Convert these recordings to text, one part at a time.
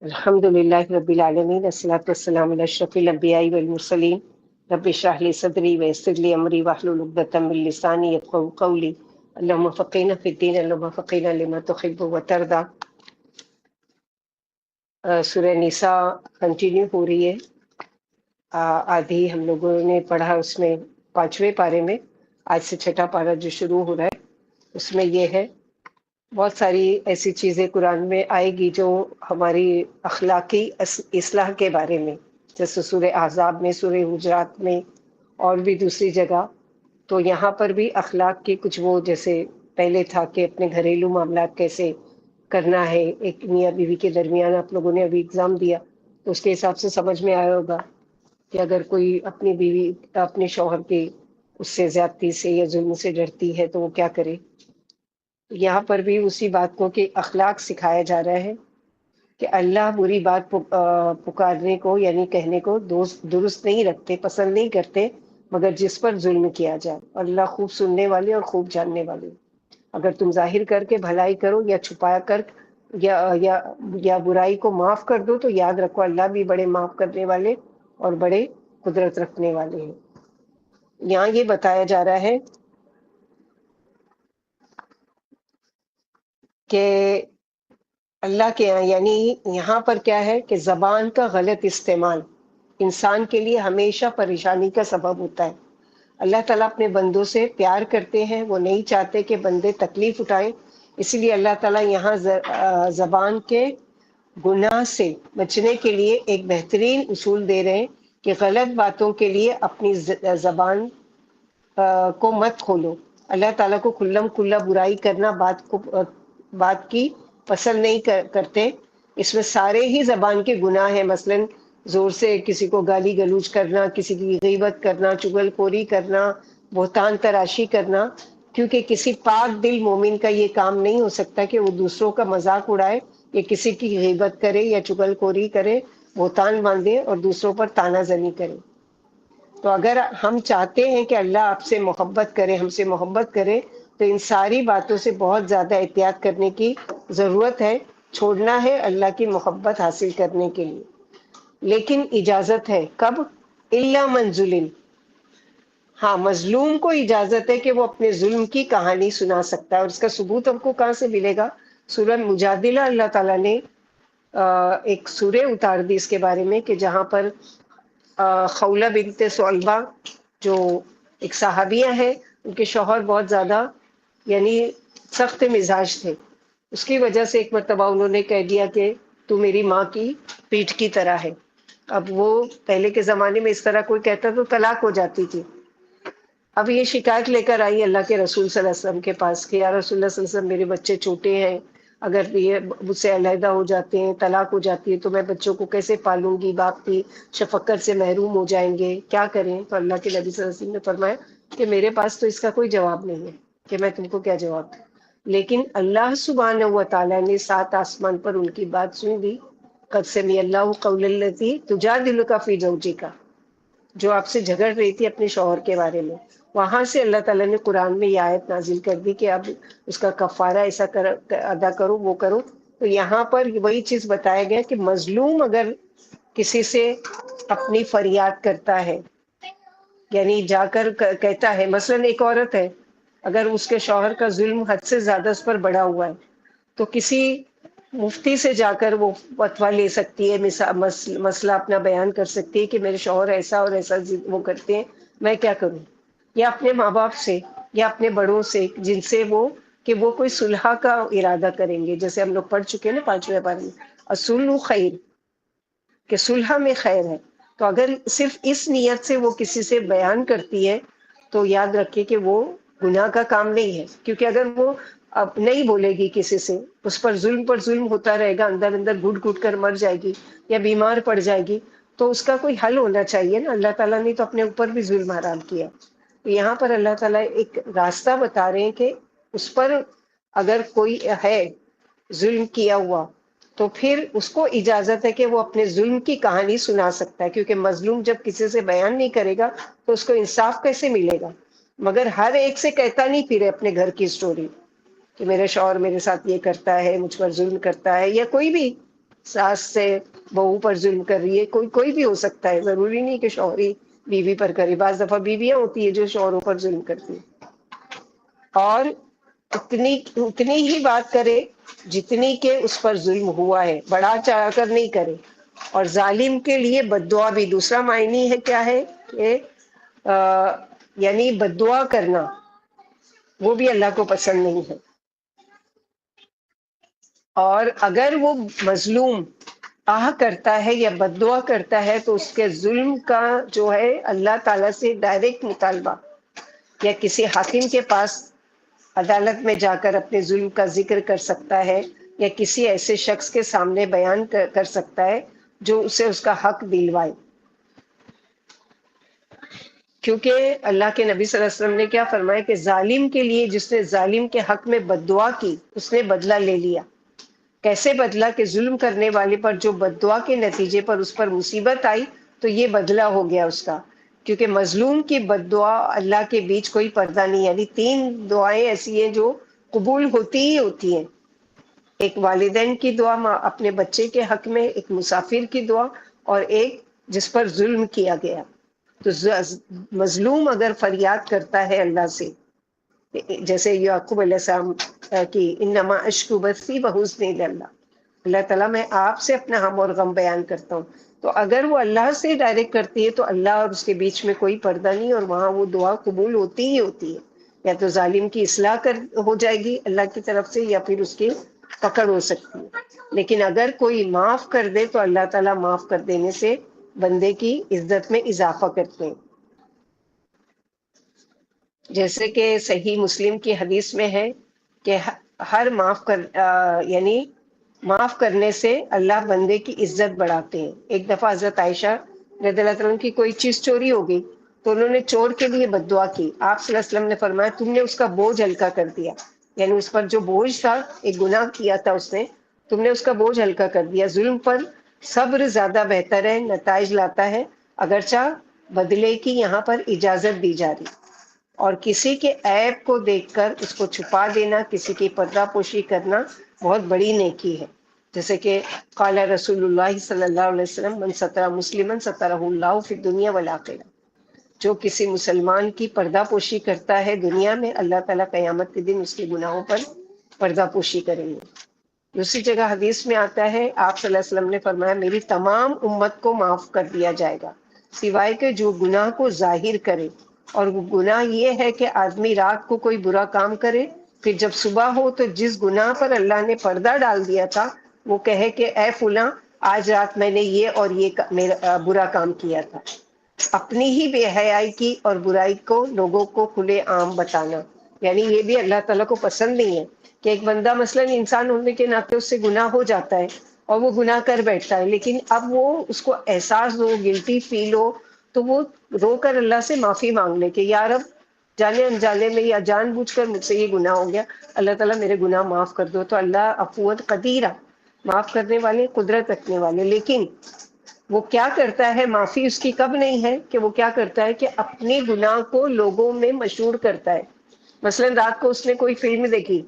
الحمد للہ رب العالمین والصلاۃ والسلام علی اشرف الانبیاء والمرسلین رب اشرح لی صدری ویسر لی امری واحلل عقدۃ من لسانی یفقهوا قولی اللهم فقہنا فی الدین اللهم فقہنا لما تحب وترضى۔ سورہ نساء کنٹینیو ہو رہی ہے۔ آدھی ہم لوگوں نے پڑھا اس میں 5ویں پارے میں، آج سے 6واں پارہ جو شروع ہو رہا ہے اس میں یہ ہے بہت ساری ایسی چیزیں قرآن میں آئے گی جو ہماری اخلاقی اصلاح کے بارے میں، جیسے سورہ احزاب میں، سورہ حجرات میں اور بھی دوسری جگہ۔ تو یہاں پر بھی اخلاق کے کچھ وہ جیسے پہلے تھا کہ اپنے گھریلو معاملات کیسے کرنا ہے، ایک میاں بیوی کے درمیان آپ لوگوں نے ابھی اگزام دیا تو اس کے حساب سے سمجھ میں آیا ہوگا کہ اگر کوئی اپنی بیوی اپنے شوہر کے اس سے زیادتی سے یا ظلم سے ڈرتی ہے تو وہ کیا کرے۔ یہاں پر بھی اسی بات کو کہ اخلاق سکھایا جا رہا ہے کہ اللہ بری بات پکارنے کو یعنی کہنے کو درست نہیں رکھتے، پسند نہیں کرتے، مگر جس پر ظلم کیا جائے۔ اللہ خوب سننے والے اور خوب جاننے والے۔ اگر تم ظاہر کر کے بھلائی کرو یا چھپا کر یا برائی کو معاف کر دو تو یاد رکھو اللہ بھی بڑے معاف کرنے والے اور بڑے قدرت رکھنے والے ہیں۔ یہاں یہ بتایا جا رہا ہے کہ اللہ کے یعنی یہاں پر کیا ہے کہ زبان کا غلط استعمال انسان کے لیے ہمیشہ پریشانی کا سبب ہوتا ہے۔ اللہ تعالیٰ اپنے بندوں سے پیار کرتے ہیں، وہ نہیں چاہتے کہ بندے تکلیف اٹھائیں، اسی لیے اللہ تعالیٰ یہاں زبان کے گناہ سے بچنے کے لیے ایک بہترین اصول دے رہے ہیں کہ غلط باتوں کے لیے اپنی زبان کو مت کھولو۔ اللہ تعالیٰ کو کھلم کھلا برائی کرنا بات کی پسند نہیں کرتے۔ اس میں سارے ہی زبان کے گناہ ہیں، مثلا زور سے کسی کو گالی گلوچ کرنا، کسی کی غیبت کرنا، چغل خوری کرنا، بہتان تراشی کرنا، کیونکہ کسی پاک دل مومن کا یہ کام نہیں ہو سکتا کہ وہ دوسروں کا مذاق اڑائے یا کسی کی غیبت کرے یا چغل خوری کرے، بہتان باندھے اور دوسروں پر طعنہ زنی کرے۔ تو اگر ہم چاہتے ہیں کہ اللہ آپ سے محبت کرے، ہم سے محبت کرے، تو ان ساری باتوں سے بہت زیادہ احتیاط کرنے کی ضرورت ہے، چھوڑنا ہے اللہ کی محبت حاصل کرنے کے لیے۔ لیکن اجازت ہے، کب؟ الا من ظلم، ہاں مظلوم کو اجازت ہے کہ وہ اپنے ظلم کی کہانی سنا سکتا ہے، اور اس کا ثبوت ہم کو کہاں سے ملے گا؟ سورہ مجادلہ اللہ تعالیٰ نے ایک سورہ اتار دی اس کے بارے میں کہ جہاں پر خولہ بنت ثعلبہ جو ایک صحابیہ ہے، ان کے شوہر بہت زیادہ یعنی سخت مزاج تھے، اس کی وجہ سے ایک مرتبہ انہوں نے کہہ دیا کہ تو میری ماں کی پیٹھ کی طرح ہے۔ اب وہ پہلے کے زمانے میں اس طرح کوئی کہتا تو طلاق ہو جاتی تھی۔ اب یہ شکایت لے کر آئی اللہ کے رسول صلی اللہ علیہ وسلم کے پاس کہ یا رسول اللہ صلی اللہ علیہ وسلم، میرے بچے چھوٹے ہیں، اگر یہ مجھ سے علیحدہ ہو جاتے ہیں، طلاق ہو جاتی ہے تو میں بچوں کو کیسے پالوں گی، باپ کی شفقت سے محروم ہو جائیں گے، کیا کریں؟ تو اللہ کے نبی صلی اللہ علیہ وسلم نے فرمایا کہ میرے پاس تو اس کا کوئی جواب نہیں ہے کہ میں تم کو کیا جواب دوں، لیکن اللہ سبحانہ و تعالیٰ نے 7 آسمان پر ان کی بات سن لی۔ قد سمع اللہ قول التی تجادلک فی زوجک، جو آپ سے جھگڑ رہی تھی اپنے شوہر کے بارے میں، وہاں سے اللہ تعالیٰ نے قرآن میں یہ آیت نازل کر دی کہ اب اس کا کفارہ ایسا ادا کرو، وہ کرو۔ تو یہاں پر وہی چیز بتایا گیا کہ مظلوم اگر کسی سے اپنی فریاد کرتا ہے، یعنی جا کر کہتا ہے، مثلا ایک عورت ہے، اگر اس کے شوہر کا ظلم حد سے زیادہ اس پر بڑا ہوا ہے تو کسی مفتی سے جا کر وہ فتویٰ لے سکتی ہے، مسئلہ اپنا بیان کر سکتی ہے کہ میرے شوہر ایسا اور ایسا وہ کرتے ہیں، میں کیا کروں؟ یا اپنے ماں باپ سے یا اپنے بڑوں سے جن سے وہ کوئی صلح کا ارادہ کریں گے، جیسے ہم لوگ پڑھ چکے نا 5ویں بار میں اصول خیر، کہ صلح میں خیر ہے۔ تو اگر صرف اس نیت سے وہ کسی سے بیان کرتی ہے تو یاد رکھے کہ وہ گناہ کا کام نہیں ہے، کیونکہ اگر وہ اب نہیں بولے گی کسی سے، اس پر ظلم ہوتا رہے گا، اندر اندر گھٹ گھٹ کر مر جائے گی یا بیمار پڑ جائے گی، تو اس کا کوئی حل ہونا چاہیے نا۔ اللہ تعالیٰ نے تو اپنے اوپر بھی ظلم حرام کیا، تو یہاں پر اللہ تعالیٰ ایک راستہ بتا رہے ہیں کہ اس پر اگر کوئی ہے ظلم کیا ہوا تو پھر اس کو اجازت ہے کہ وہ اپنے ظلم کی کہانی سنا سکتا ہے، کیونکہ مظلوم جب کسی سے بیان نہیں کرے گا تو اس کو انصاف کیسے ملے گا؟ مگر ہر ایک سے کہتا نہیں پھرے اپنے گھر کی سٹوری کہ میرے شوہر میرے ساتھ یہ کرتا ہے، مجھ پر ظلم کرتا ہے، یا کوئی بھی ساس سے بہو پر ظلم کر رہی ہے، کوئی بھی ہو سکتا ہے، ضروری نہیں کہ شوہر ہی بیوی پر کرے، بعض دفعہ بیویاں ہوتی ہے جو شوہروں پر ظلم کرتی ہیں، اور اتنی ہی بات کرے جتنی کہ اس پر ظلم ہوا ہے، بڑا چڑھا کر نہیں کرے. اور ظالم کے لیے بد دعا بھی دوسرا معنی ہے، کیا ہے کہ یعنی بد دعا کرنا وہ بھی اللہ کو پسند نہیں ہے. اور اگر وہ مظلوم آہ کرتا ہے یا بد دعا کرتا ہے تو اس کے ظلم کا جو ہے اللہ تعالیٰ سے ڈائریکٹ مطالبہ، یا کسی حاکم کے پاس عدالت میں جا کر اپنے ظلم کا ذکر کر سکتا ہے، یا کسی ایسے شخص کے سامنے بیان کر سکتا ہے جو اسے اس کا حق دلوائے. کیونکہ اللہ کے نبی صلی اللہ علیہ وسلم نے کیا فرمایا کہ ظالم کے لیے، جس نے ظالم کے حق میں بد دعا کی، اس نے بدلہ لے لیا. کیسے بدلا؟ کہ ظلم کرنے والے پر جو بد دعا کے نتیجے پر اس پر مصیبت آئی تو یہ بدلہ ہو گیا اس کا. کیونکہ مظلوم کی بد دعا اللہ کے بیچ کوئی پردہ نہیں، یعنی 3 دعائیں ایسی ہیں جو قبول ہوتی ہی ہوتی ہیں. ایک والدین کی دعا اپنے بچے کے حق میں، ایک مسافر کی دعا، اور ایک جس پر ظلم کیا گیا. تو مظلوم اگر فریاد کرتا ہے اللہ سے، جیسے یعقوب علیہ السلام کی انما اشکو بثی بحسن اللہ، اللہ تعالیٰ میں آپ سے اپنا غم اور غم بیان کرتا ہوں. تو اگر وہ اللہ سے ڈائریکٹ کرتی ہے تو اللہ اور اس کے بیچ میں کوئی پردہ نہیں، اور وہاں وہ دعا قبول ہوتی ہی ہوتی ہے. یا تو ظالم کی اصلاح ہو جائے گی اللہ کی طرف سے، یا پھر اس کی پکڑ ہو سکتی ہے. لیکن اگر کوئی معاف کر دے تو اللہ تعالیٰ معاف کر دینے سے بندے کی عزت میں اضافہ کرتے ہیں. جیسے کہ صحیح مسلم کی حدیث میں ہے کہ ہر یعنی معاف کرنے سے اللہ بندے کی عزت بڑھاتے ہیں. ایک دفعہ حضرت عائشہ رضی اللہ عنہ کی کوئی چیز چوری ہو گئی تو انہوں نے چور کے لیے بد دعا کی. آپ صلی اللہ علیہ وسلم نے فرمایا تم نے اس کا بوجھ ہلکا کر دیا، یعنی اس پر جو بوجھ تھا، ایک گناہ کیا تھا اس نے، تم نے اس کا بوجھ ہلکا کر دیا. ظلم پر صبر زیادہ بہتر ہے، نتائج لاتا ہے، اگرچہ بدلے کی یہاں پر اجازت دی جا رہی. اور کسی کے عیب کو دیکھ کر اس کو چھپا دینا، کسی کی پردہ پوشی کرنا بہت بڑی نیکی ہے. جیسے کہ قال رسول اللہ صلی اللہ علیہ وسلم من ستر مسلما سترہ اللہ فی الدنیا والآخرہ، جو کسی مسلمان کی پردہ پوشی کرتا ہے دنیا میں، اللہ تعالیٰ قیامت کے دن اس کے گناہوں پر پردہ پوشی کریں گے. دوسری جگہ حدیث میں آتا ہے، آپ صلی اللہ علیہ وسلم نے فرمایا میری تمام امت کو معاف کر دیا جائے گا سوائے کہ جو گناہ کو ظاہر کرے. اور وہ گناہ یہ ہے کہ آدمی رات کو کوئی برا کام کرے، پھر جب صبح ہو تو جس گناہ پر اللہ نے پردہ ڈال دیا تھا وہ کہے کہ اے فلاں آج رات میں نے یہ اور یہ میرا برا کام کیا تھا. اپنی ہی بے حیائی کی اور برائی کو لوگوں کو کھلے عام بتانا، یعنی یہ بھی اللہ تعالیٰ کو پسند نہیں ہے کہ ایک بندہ مثلاً انسان ہونے کے ناطے اس سے گناہ ہو جاتا ہے اور وہ گناہ کر بیٹھتا ہے، لیکن اب وہ اس کو احساس ہو، گلٹی فیل ہو، تو وہ رو کر اللہ سے معافی مانگ لے کہ یا رب جانے انجانے میں یا جان بوجھ کر مجھ سے یہ گناہ ہو گیا، اللہ تعالیٰ میرے گناہ معاف کر دو. تو اللہ عفوت قدیرہ، معاف کرنے والے، قدرت رکھنے والے. لیکن وہ کیا کرتا ہے، معافی اس کی کب نہیں ہے کہ وہ کیا کرتا ہے کہ اپنے گناہ کو لوگوں میں مشہور کرتا ہے. مثلا رات کو اس نے کوئی فلم دیکھی،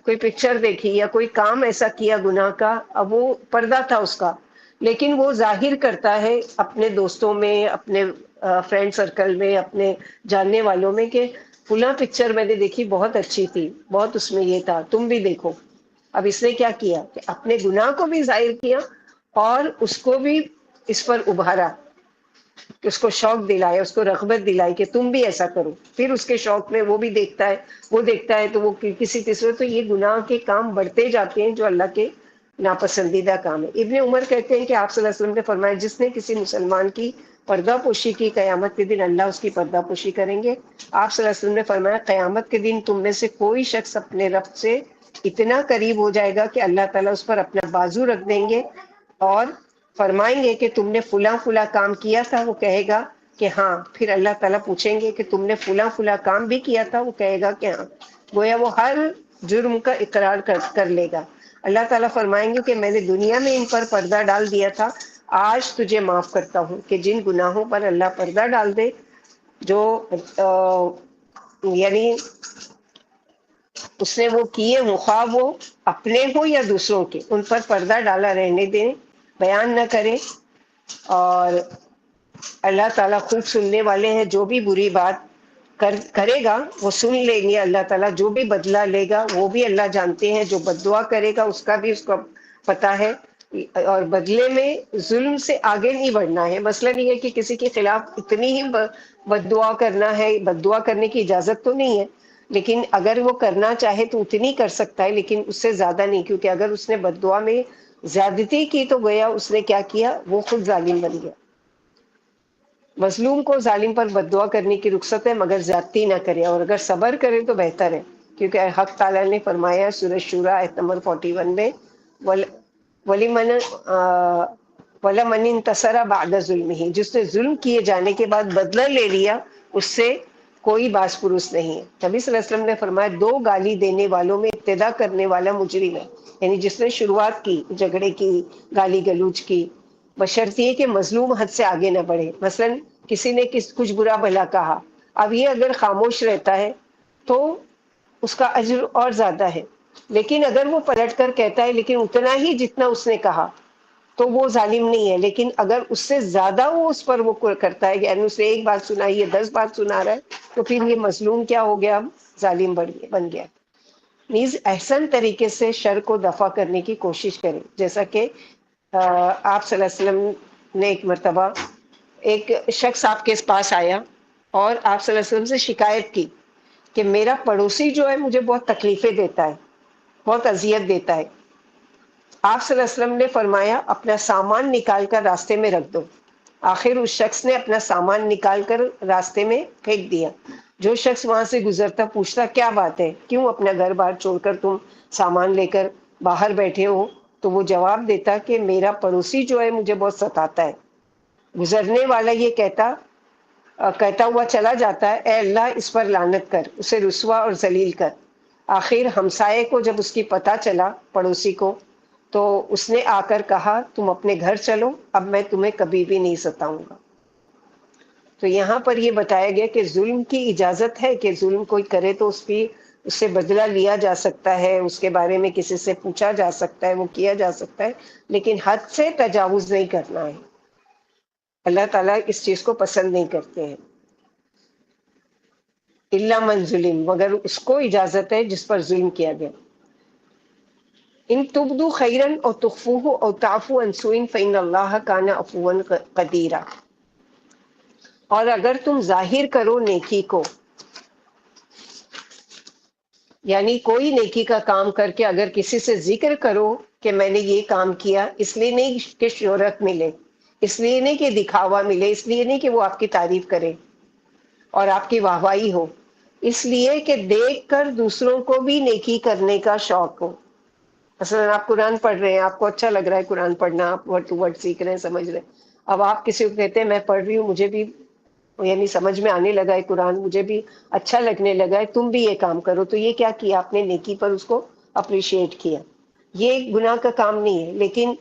کوئی پکچر دیکھی، یا کوئی کام ایسا کیا گناہ کا، اب وہ پردہ تھا اس کا، لیکن وہ ظاہر کرتا ہے اپنے دوستوں میں، اپنے فرینڈ سرکل میں، اپنے جاننے والوں میں کہ فلاں پکچر میں نے دیکھی، بہت اچھی تھی، بہت اس میں یہ تھا، تم بھی دیکھو. اب اس نے کیا کیا کہ اپنے گناہ کو بھی ظاہر کیا اور اس کو بھی اس پر ابھارا، کہ اس کو شوق دلایا، اس کو رغبت دلائی کہ تم بھی ایسا کرو. پھر اس کے شوق میں وہ بھی دیکھتا ہے، وہ دیکھتا ہے تو وہ کسی تیسرے، تو یہ گناہ کے کام بڑھتے جاتے ہیں جو اللہ کے ناپسندیدہ کام ہے. ابن عمر کہتے ہیں کہ آپ صلی اللہ علیہ وسلم نے فرمایا جس نے کسی مسلمان کی پردہ پوشی کی، قیامت کے دن اللہ اس کی پردہ پوشی کریں گے. آپ صلی اللہ علیہ وسلم نے فرمایا قیامت کے دن تم میں سے کوئی شخص اپنے رب سے اتنا قریب ہو جائے گا کہ اللہ تعالیٰ اس پر اپنا بازو رکھ دیں گے اور فرمائیں گے کہ تم نے فلاں فلاں کام کیا تھا، وہ کہے گا کہ ہاں. پھر اللہ تعالیٰ پوچھیں گے کہ تم نے فلاں فلاں کام بھی کیا تھا، وہ کہے گا کہ ہاں. گویا وہ ہر جرم کا اقرار کر لے گا. اللہ تعالیٰ فرمائیں گے کہ میں نے دنیا میں ان پر پردہ ڈال دیا تھا، آج تجھے معاف کرتا ہوں. کہ جن گناہوں پر اللہ پردہ ڈال دے، جو یعنی اس نے وہ کیے ہوں، خواہ وہ اپنے ہوں یا دوسروں کے، ان پر پردہ ڈالا رہنے دیں، بیان نہ کریں. اور اللہ تعالیٰ خوب سننے والے ہیں. جو بھی بری بات کرے گا وہ سن لیں گے اللہ تعالیٰ. جو بھی بدلہ لے گا وہ بھی اللہ جانتے ہیں. جو بد دعا کرے گا اس کا بھی اس کو پتا ہے. اور بدلے میں ظلم سے آگے نہیں بڑھنا ہے. مسئلہ نہیں ہے کہ کسی کے خلاف اتنی ہی بد دعا کرنا ہے. بد دعا کرنے کی اجازت تو نہیں ہے، لیکن اگر وہ کرنا چاہے تو اتنی کر سکتا ہے، لیکن اس سے زیادہ نہیں. کیونکہ اگر اس نے بد دعا میں زیادتی کی تو گویا اس نے کیا کیا، وہ خود ظالم بن گیا. مظلوم کو ظالم پر بد دعا کرنے کی رخصت ہے، مگر زیادتی نہ کرے، اور اگر صبر کرے تو بہتر ہے. کیونکہ حق تعالیٰ نے فرمایا سورہ شورا آیت نمبر 41 میں، وَلِمَنْ وَلَمَنِ انتَصَرَ بَعْدَ ظُلْمِهِ، جس نے ظلم کیے جانے کے بعد بدلہ لے لیا، اس سے کوئی باس پرس نہیں ہے. نبی صلی اللہ علیہ وسلم نے فرمایا دو گالی دینے والوں میں ابتدا کرنے والا مجرم ہے. یعنی جس نے شروعات کی جھگڑے کی، گالی گلوچ کی، بشرط یہ کہ مظلوم حد سے آگے نہ بڑھے. مثلا کسی نے کچھ برا بھلا کہا، اب یہ اگر خاموش رہتا ہے تو اس کا اجر اور زیادہ ہے. لیکن اگر وہ پلٹ کر کہتا ہے لیکن اتنا ہی جتنا اس نے کہا، تو وہ ظالم نہیں ہے. لیکن اگر اس سے زیادہ وہ اس پر وہ کرتا ہے، یعنی اس نے ایک بات سنائی ہے 10 بات سنا رہا ہے، تو پھر یہ مظلوم کیا ہو گیا، ظالم بن گیا. نیز احسن طریقے سے شر کو دفع کرنے کی کوشش کریں. جیسا کہ آپ صلی اللہ علیہ وسلم نے ایک مرتبہ ایک شخص آپ کے پاس آیا اور آپ صلی اللہ علیہ وسلم سے شکایت کی کہ میرا پڑوسی جو ہے مجھے بہت تکلیفیں دیتا ہے، بہت اذیت دیتا ہے. آپ صلی اللہ علیہ وسلم نے فرمایا اپنا سامان نکال کر راستے میں رکھ دو. آخر اس شخص نے اپنا سامان نکال کر راستے میں پھینک دیا. جو شخص وہاں سے گزرتا پوچھتا کیا بات ہے، کیوں اپنا گھر بار چھوڑ کر تم سامان لے کر باہر بیٹھے ہو، تو وہ جواب دیتا کہ میرا پڑوسی جو ہے مجھے بہت ستاتا ہے. گزرنے والا یہ کہتا ہوا چلا جاتا ہے، اے اللہ اس پر لعنت کر، اسے رسوا اور ذلیل کر. آخر ہمسائے کو جب اس کی پتہ چلا، پڑوسی کو، تو اس نے آ کر کہا تم اپنے گھر چلو، اب میں تمہیں کبھی بھی نہیں ستاؤں گا. تو یہاں پر یہ بتایا گیا کہ ظلم کی اجازت ہے، کہ ظلم کوئی کرے تو اس سے بدلہ لیا جا سکتا ہے، اس کے بارے میں کسی سے پوچھا جا سکتا ہے، وہ کیا جا سکتا ہے، لیکن حد سے تجاوز نہیں کرنا ہے. اللہ تعالیٰ اس چیز کو پسند نہیں کرتے ہیں. الا من ظلم، مگر اس کو اجازت ہے جس پر ظلم کیا گیا. ان تبدو خیرن اور تخفوہ اور تعفو عن سوء فإن اللہ کان عفوا قدیرا. اور اگر تم ظاہر کرو نیکی کو، یعنی کوئی نیکی کا کام کر کے اگر کسی سے ذکر کرو کہ میں نے یہ کام کیا، اس لیے نہیں کہ شہرت ملے، اس لیے نہیں کہ دکھاوا ملے، اس لیے نہیں کہ وہ آپ کی تعریف کرے اور آپ کی واہواہی ہو، اس لیے کہ دیکھ کر دوسروں کو بھی نیکی کرنے کا شوق ہو. مثلا آپ قرآن پڑھ رہے ہیں، آپ کو اچھا لگ رہا ہے قرآن پڑھنا، آپ ورڈ ٹو ورڈ سیکھ رہے ہیں، سمجھ رہے ہیں. اب آپ کسی کو کہتے ہیں میں پڑھ رہی ہوں، مجھے بھی یعنی سمجھ میں آنے لگا ہے قرآن، مجھے بھی اچھا لگنے لگا ہے، تم بھی یہ کام کرو. تو یہ کیا کیا آپ نے، نیکی پر اس کو اپریشیٹ کیا. یہ گناہ کا کام نہیں ہے. لیکن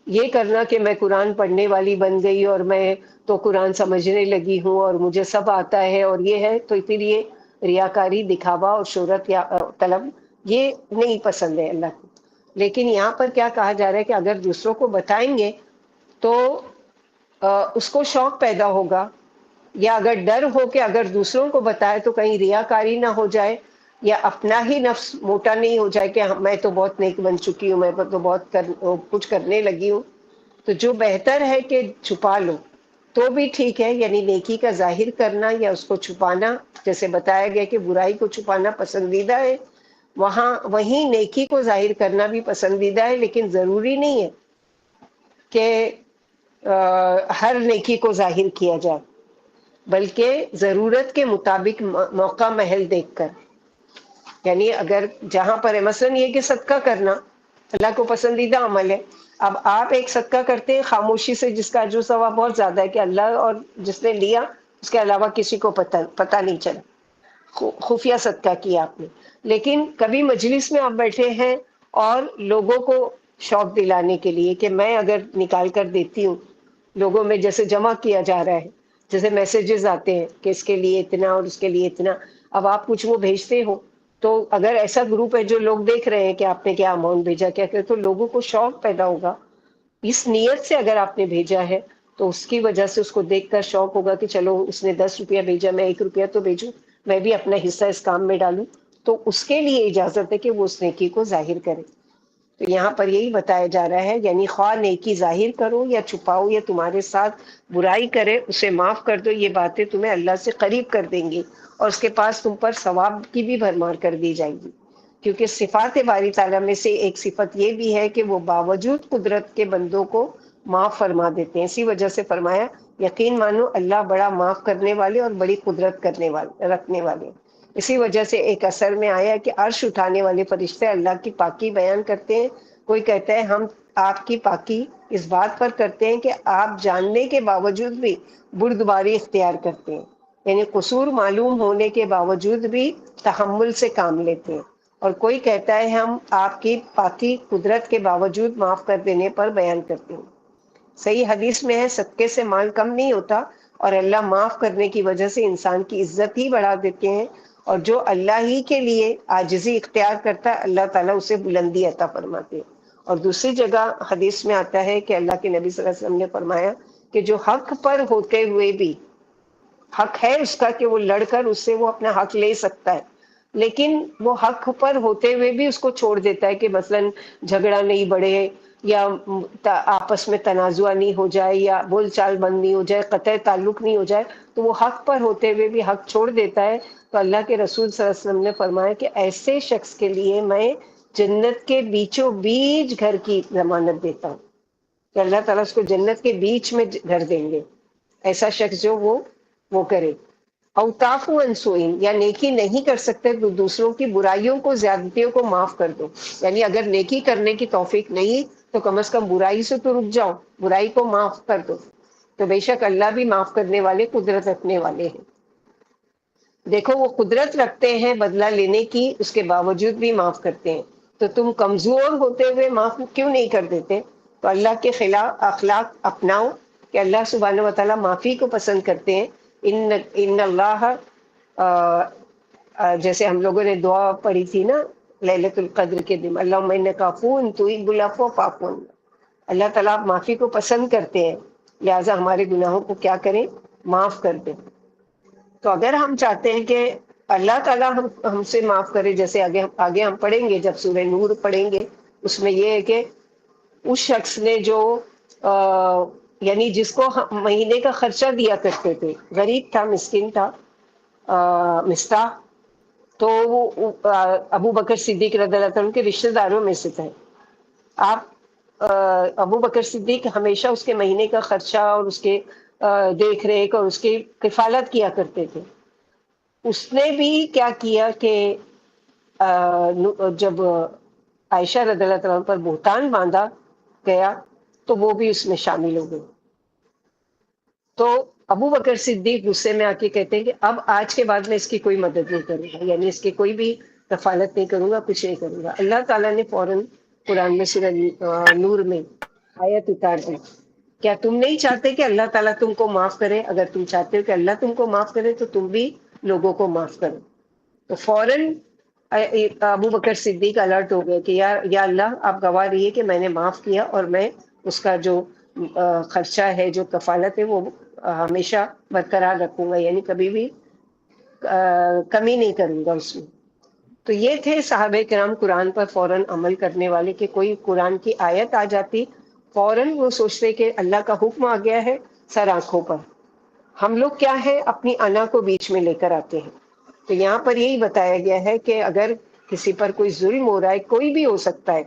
یہ کرنا کہ میں قرآن پڑھنے والی بن گئی اور میں تو قرآن سمجھنے لگی ہوں اور مجھے سب آتا ہے اور یہ ہے، تو پھر یہ ریاکاری، دکھاوا اور شہرت یا طلب یہ نہیں پسند ہے اللہ کو. لیکن یہاں پر کیا کہا جا رہا ہے کہ اگر دوسروں کو بتائیں گے تو اس کو شوق پیدا ہوگا، یا اگر ڈر ہو کہ اگر دوسروں کو بتائے تو کہیں ریاکاری نہ ہو جائے، یا اپنا ہی نفس موٹا نہیں ہو جائے کہ میں تو بہت نیک بن چکی ہوں، میں تو بہت کچھ کرنے لگی ہوں. تو جو بہتر ہے کہ چھپا لو تو بھی ٹھیک ہے، یعنی نیکی کا ظاہر کرنا یا اس کو چھپانا، جیسے بتایا گیا کہ برائی کو چھپانا پسندیدہ ہے، وہیں نیکی کو ظاہر کرنا بھی پسندیدہ ہے. لیکن ضروری نہیں ہے کہ ہر نیکی کو ظاہر کیا جائے، بلکہ ضرورت کے مطابق موقع محل دیکھ کر. یعنی اگر جہاں پر ہے، مثلا یہ کہ صدقہ کرنا اللہ کو پسندیدہ عمل ہے. اب آپ ایک صدقہ کرتے ہیں خاموشی سے، جس کا اجر و ثواب بہت زیادہ ہے، کہ اللہ اور جس نے لیا اس کے علاوہ کسی کو پتہ نہیں چلا، خفیہ صدقہ کیا آپ نے. لیکن کبھی مجلس میں آپ بیٹھے ہیں اور لوگوں کو شوق دلانے کے لیے کہ میں اگر نکال کر دیتی ہوں، لوگوں میں جیسے جمع کیا جا رہا ہے، جیسے میسیجز آتے ہیں کہ اس کے لیے اتنا اور اس کے لیے اتنا، اب آپ کچھ وہ بھیجتے ہو تو اگر ایسا گروپ ہے جو لوگ دیکھ رہے ہیں کہ آپ نے کیا اماؤنٹ بھیجا کیا کہ، تو لوگوں کو شوق پیدا ہوگا اس نیت سے، اگر آپ نے بھیجا ہے تو اس کی وجہ سے اس کو دیکھ کر شوق ہوگا کہ چلو اس نے 10 روپیہ بھیجا، میں 1 روپیہ تو بھیجوں، میں بھی اپنا حصہ اس کام میں ڈالوں، تو اس کے لیے اجازت ہے کہ وہ اس نیکی کو ظاہر کرے۔ تو یہاں پر یہی بتایا جا رہا ہے، یعنی خواہ نیکی ظاہر کرو یا چھپاؤ یا تمہارے ساتھ برائی کرے، اسے معاف کر دو، یہ باتیں تمہیں اللہ سے قریب کر دیں گی اور اس کے پاس تم پر ثواب کی بھی بھرمار کر دی جائے گی۔ کیونکہ صفات باری تعالیٰ میں سے ایک صفت یہ بھی ہے کہ وہ باوجود قدرت کے بندوں کو معاف فرما دیتے ہیں۔ اسی وجہ سے فرمایا یقین مانو اللہ بڑا معاف کرنے والے اور بڑی قدرت کرنے والے رکھنے والے۔ اسی وجہ سے ایک اثر میں آیا کہ عرش اٹھانے والے فرشتے اللہ کی پاکی بیان کرتے ہیں۔ کوئی کہتا ہے ہم آپ کی پاکی اس بات پر کرتے ہیں کہ آپ جاننے کے باوجود بھی بردباری اختیار کرتے ہیں، یعنی قصور معلوم ہونے کے باوجود بھی تحمل سے کام لیتے ہیں۔ اور کوئی کہتا ہے ہم آپ کی پاکی قدرت کے باوجود معاف کر دینے پر بیان کرتے ہیں۔ صحیح حدیث میں ہے صدقے سے مال کم نہیں ہوتا، اور اللہ معاف کرنے کی وجہ سے انسان کی عزت ہی بڑھا دیتے ہیں، اور جو اللہ ہی کے لیے عاجزی اختیار کرتا ہے اللہ تعالیٰ اسے بلندی عطا فرماتے ہیں۔ اور دوسری جگہ حدیث میں آتا ہے کہ اللہ کے نبی صلی اللہ علیہ وسلم نے فرمایا کہ جو حق پر ہوتے ہوئے بھی، حق ہے اس کا کہ وہ لڑ کر اس سے وہ اپنا حق لے سکتا ہے، لیکن وہ حق پر ہوتے ہوئے بھی اس کو چھوڑ دیتا ہے کہ مثلاً جھگڑا نہیں بڑھے، یا آپس میں تنازع نہیں ہو جائے، یا بول چال بند نہیں ہو جائے، قطع تعلق نہیں ہو جائے، تو وہ حق پر ہوتے ہوئے بھی حق چھوڑ دیتا ہے۔ تو اللہ کے رسول صلی اللہ علیہ وسلم نے فرمایا کہ ایسے شخص کے لیے میں جنت کے بیچوں بیچ گھر کی ضمانت دیتا ہوں، کہ اللہ تعالیٰ اس کو جنت کے بیچ میں گھر دیں گے، ایسا شخص جو وہ کرے۔ اوتاف انسوئن، یا نیکی نہیں کر سکتے تو دوسروں کی برائیوں کو، زیادتیوں کو معاف کر دو، یعنی اگر نیکی کرنے کی توفیق نہیں تو کم از کم برائی سے تو رک جاؤ، برائی کو معاف کر دو، تو بے شک اللہ بھی معاف کرنے والے، قدرت رکھنے والے ہیں۔ دیکھو وہ قدرت رکھتے ہیں بدلہ لینے کی، اس کے باوجود بھی معاف کرتے ہیں، تو تم کمزور ہوتے ہوئے معاف کیوں نہیں کر دیتے؟ تو اللہ کے خلاف اخلاق اپناؤ کہ اللہ سبحانہ و تعالیٰ معافی کو پسند کرتے ہیں۔ ان اللہ جیسے ہم لوگوں نے دعا پڑھی تھی نا ليلۃ القدر کے دن، اللہم انک عفو تحب العفو فاعف عنا، اللہ تعالیٰ معافی کو پسند کرتے ہیں، لہٰذا ہمارے گناہوں کو کیا کریں؟ معاف کر دیں۔ تو اگر ہم چاہتے ہیں کہ اللہ تعالیٰ ہم سے معاف کرے، جیسے آگے ہم پڑھیں گے جب سورہ نور پڑھیں گے، اس میں یہ ہے کہ اس شخص نے جو یعنی جس کو مہینے کا خرچہ دیا کرتے تھے، غریب تھا، مسکین تھا، مستاح، تو وہ ابو بکر صدیق رضی اللہ عنہ کے رشتہ داروں میں سے تھے۔ آپ ابو بکر صدیق ہمیشہ اس کے مہینے کا خرچہ اور اس کے دیکھ ریکھ اور اس کی کفالت کیا کرتے تھے۔ اس نے بھی کیا کیا کہ جب عائشہ رضی اللہ عنہ پر بہتان باندھا گیا تو وہ بھی اس میں شامل ہو گئے۔ تو ابو بکر صدیق غصے میں آ کے کہتے ہیں کہ اب آج کے بعد میں اس کی کوئی مدد نہیں کروں گا، یعنی اس کی کوئی بھی کفالت نہیں کروں گا، کچھ نہیں کروں گا۔ اللہ تعالیٰ نے فوراً قرآن میں سورہ نور میں آیت اتار دی، کیا تم نہیں چاہتے کہ اللہ تعالیٰ تم کو معاف کرے؟ اگر تم چاہتے ہو کہ اللہ تم کو معاف کرے تو تم بھی لوگوں کو معاف کرو۔ تو فوراً ابو بکر صدیق الرٹ ہو گئے کہ یا اللہ آپ گواہ رہیے کہ میں نے معاف کیا، اور میں اس کا جو خرچہ ہے، جو کفالت ہے، وہ ہمیشہ برقرار رکھوں گا، یعنی کبھی بھی کمی نہیں کروں گا اس میں۔ تو یہ تھے صحابہ کرام قرآن پر فوراً عمل کرنے والے، کہ کوئی قرآن کی آیت آ جاتی فوراً وہ سوچتے کہ اللہ کا حکم آ گیا ہے سر آنکھوں پر۔ ہم لوگ کیا ہے اپنی انا کو بیچ میں لے کر آتے ہیں۔ تو یہاں پر یہی بتایا گیا ہے کہ اگر کسی پر کوئی ظلم ہو رہا ہے، کوئی بھی ہو سکتا ہے،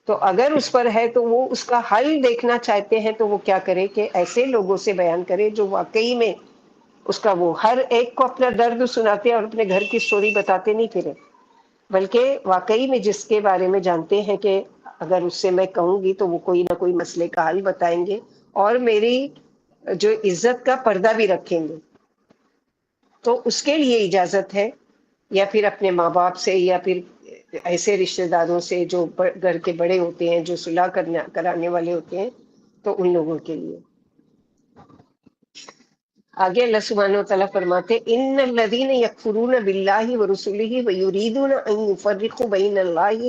تو اگر اس پر ہے تو وہ اس کا حل دیکھنا چاہتے ہیں، تو وہ کیا کرے کہ ایسے لوگوں سے بیان کرے جو واقعی میں اس کا، وہ ہر ایک کو اپنا درد سناتے اور اپنے گھر کی سٹوری بتاتے نہیں پھرے، بلکہ واقعی میں جس کے بارے میں جانتے ہیں کہ اگر اس سے میں کہوں گی تو وہ کوئی نہ کوئی مسئلے کا حل بتائیں گے اور میری جو عزت کا پردہ بھی رکھیں گے، تو اس کے لیے اجازت ہے، یا پھر اپنے ماں باپ سے، یا پھر ایسے رشتہ داروں سے جو گھر کے بڑے ہوتے ہیں، جو صلح کرانے والے ہوتے ہیں، تو ان لوگوں کے لیے۔ آگے اللہ سبحانہ وتعالیٰ فرماتے ان الذین یکفرون باللہ ورسلہ ویریدون ان یفرقوا بین اللہ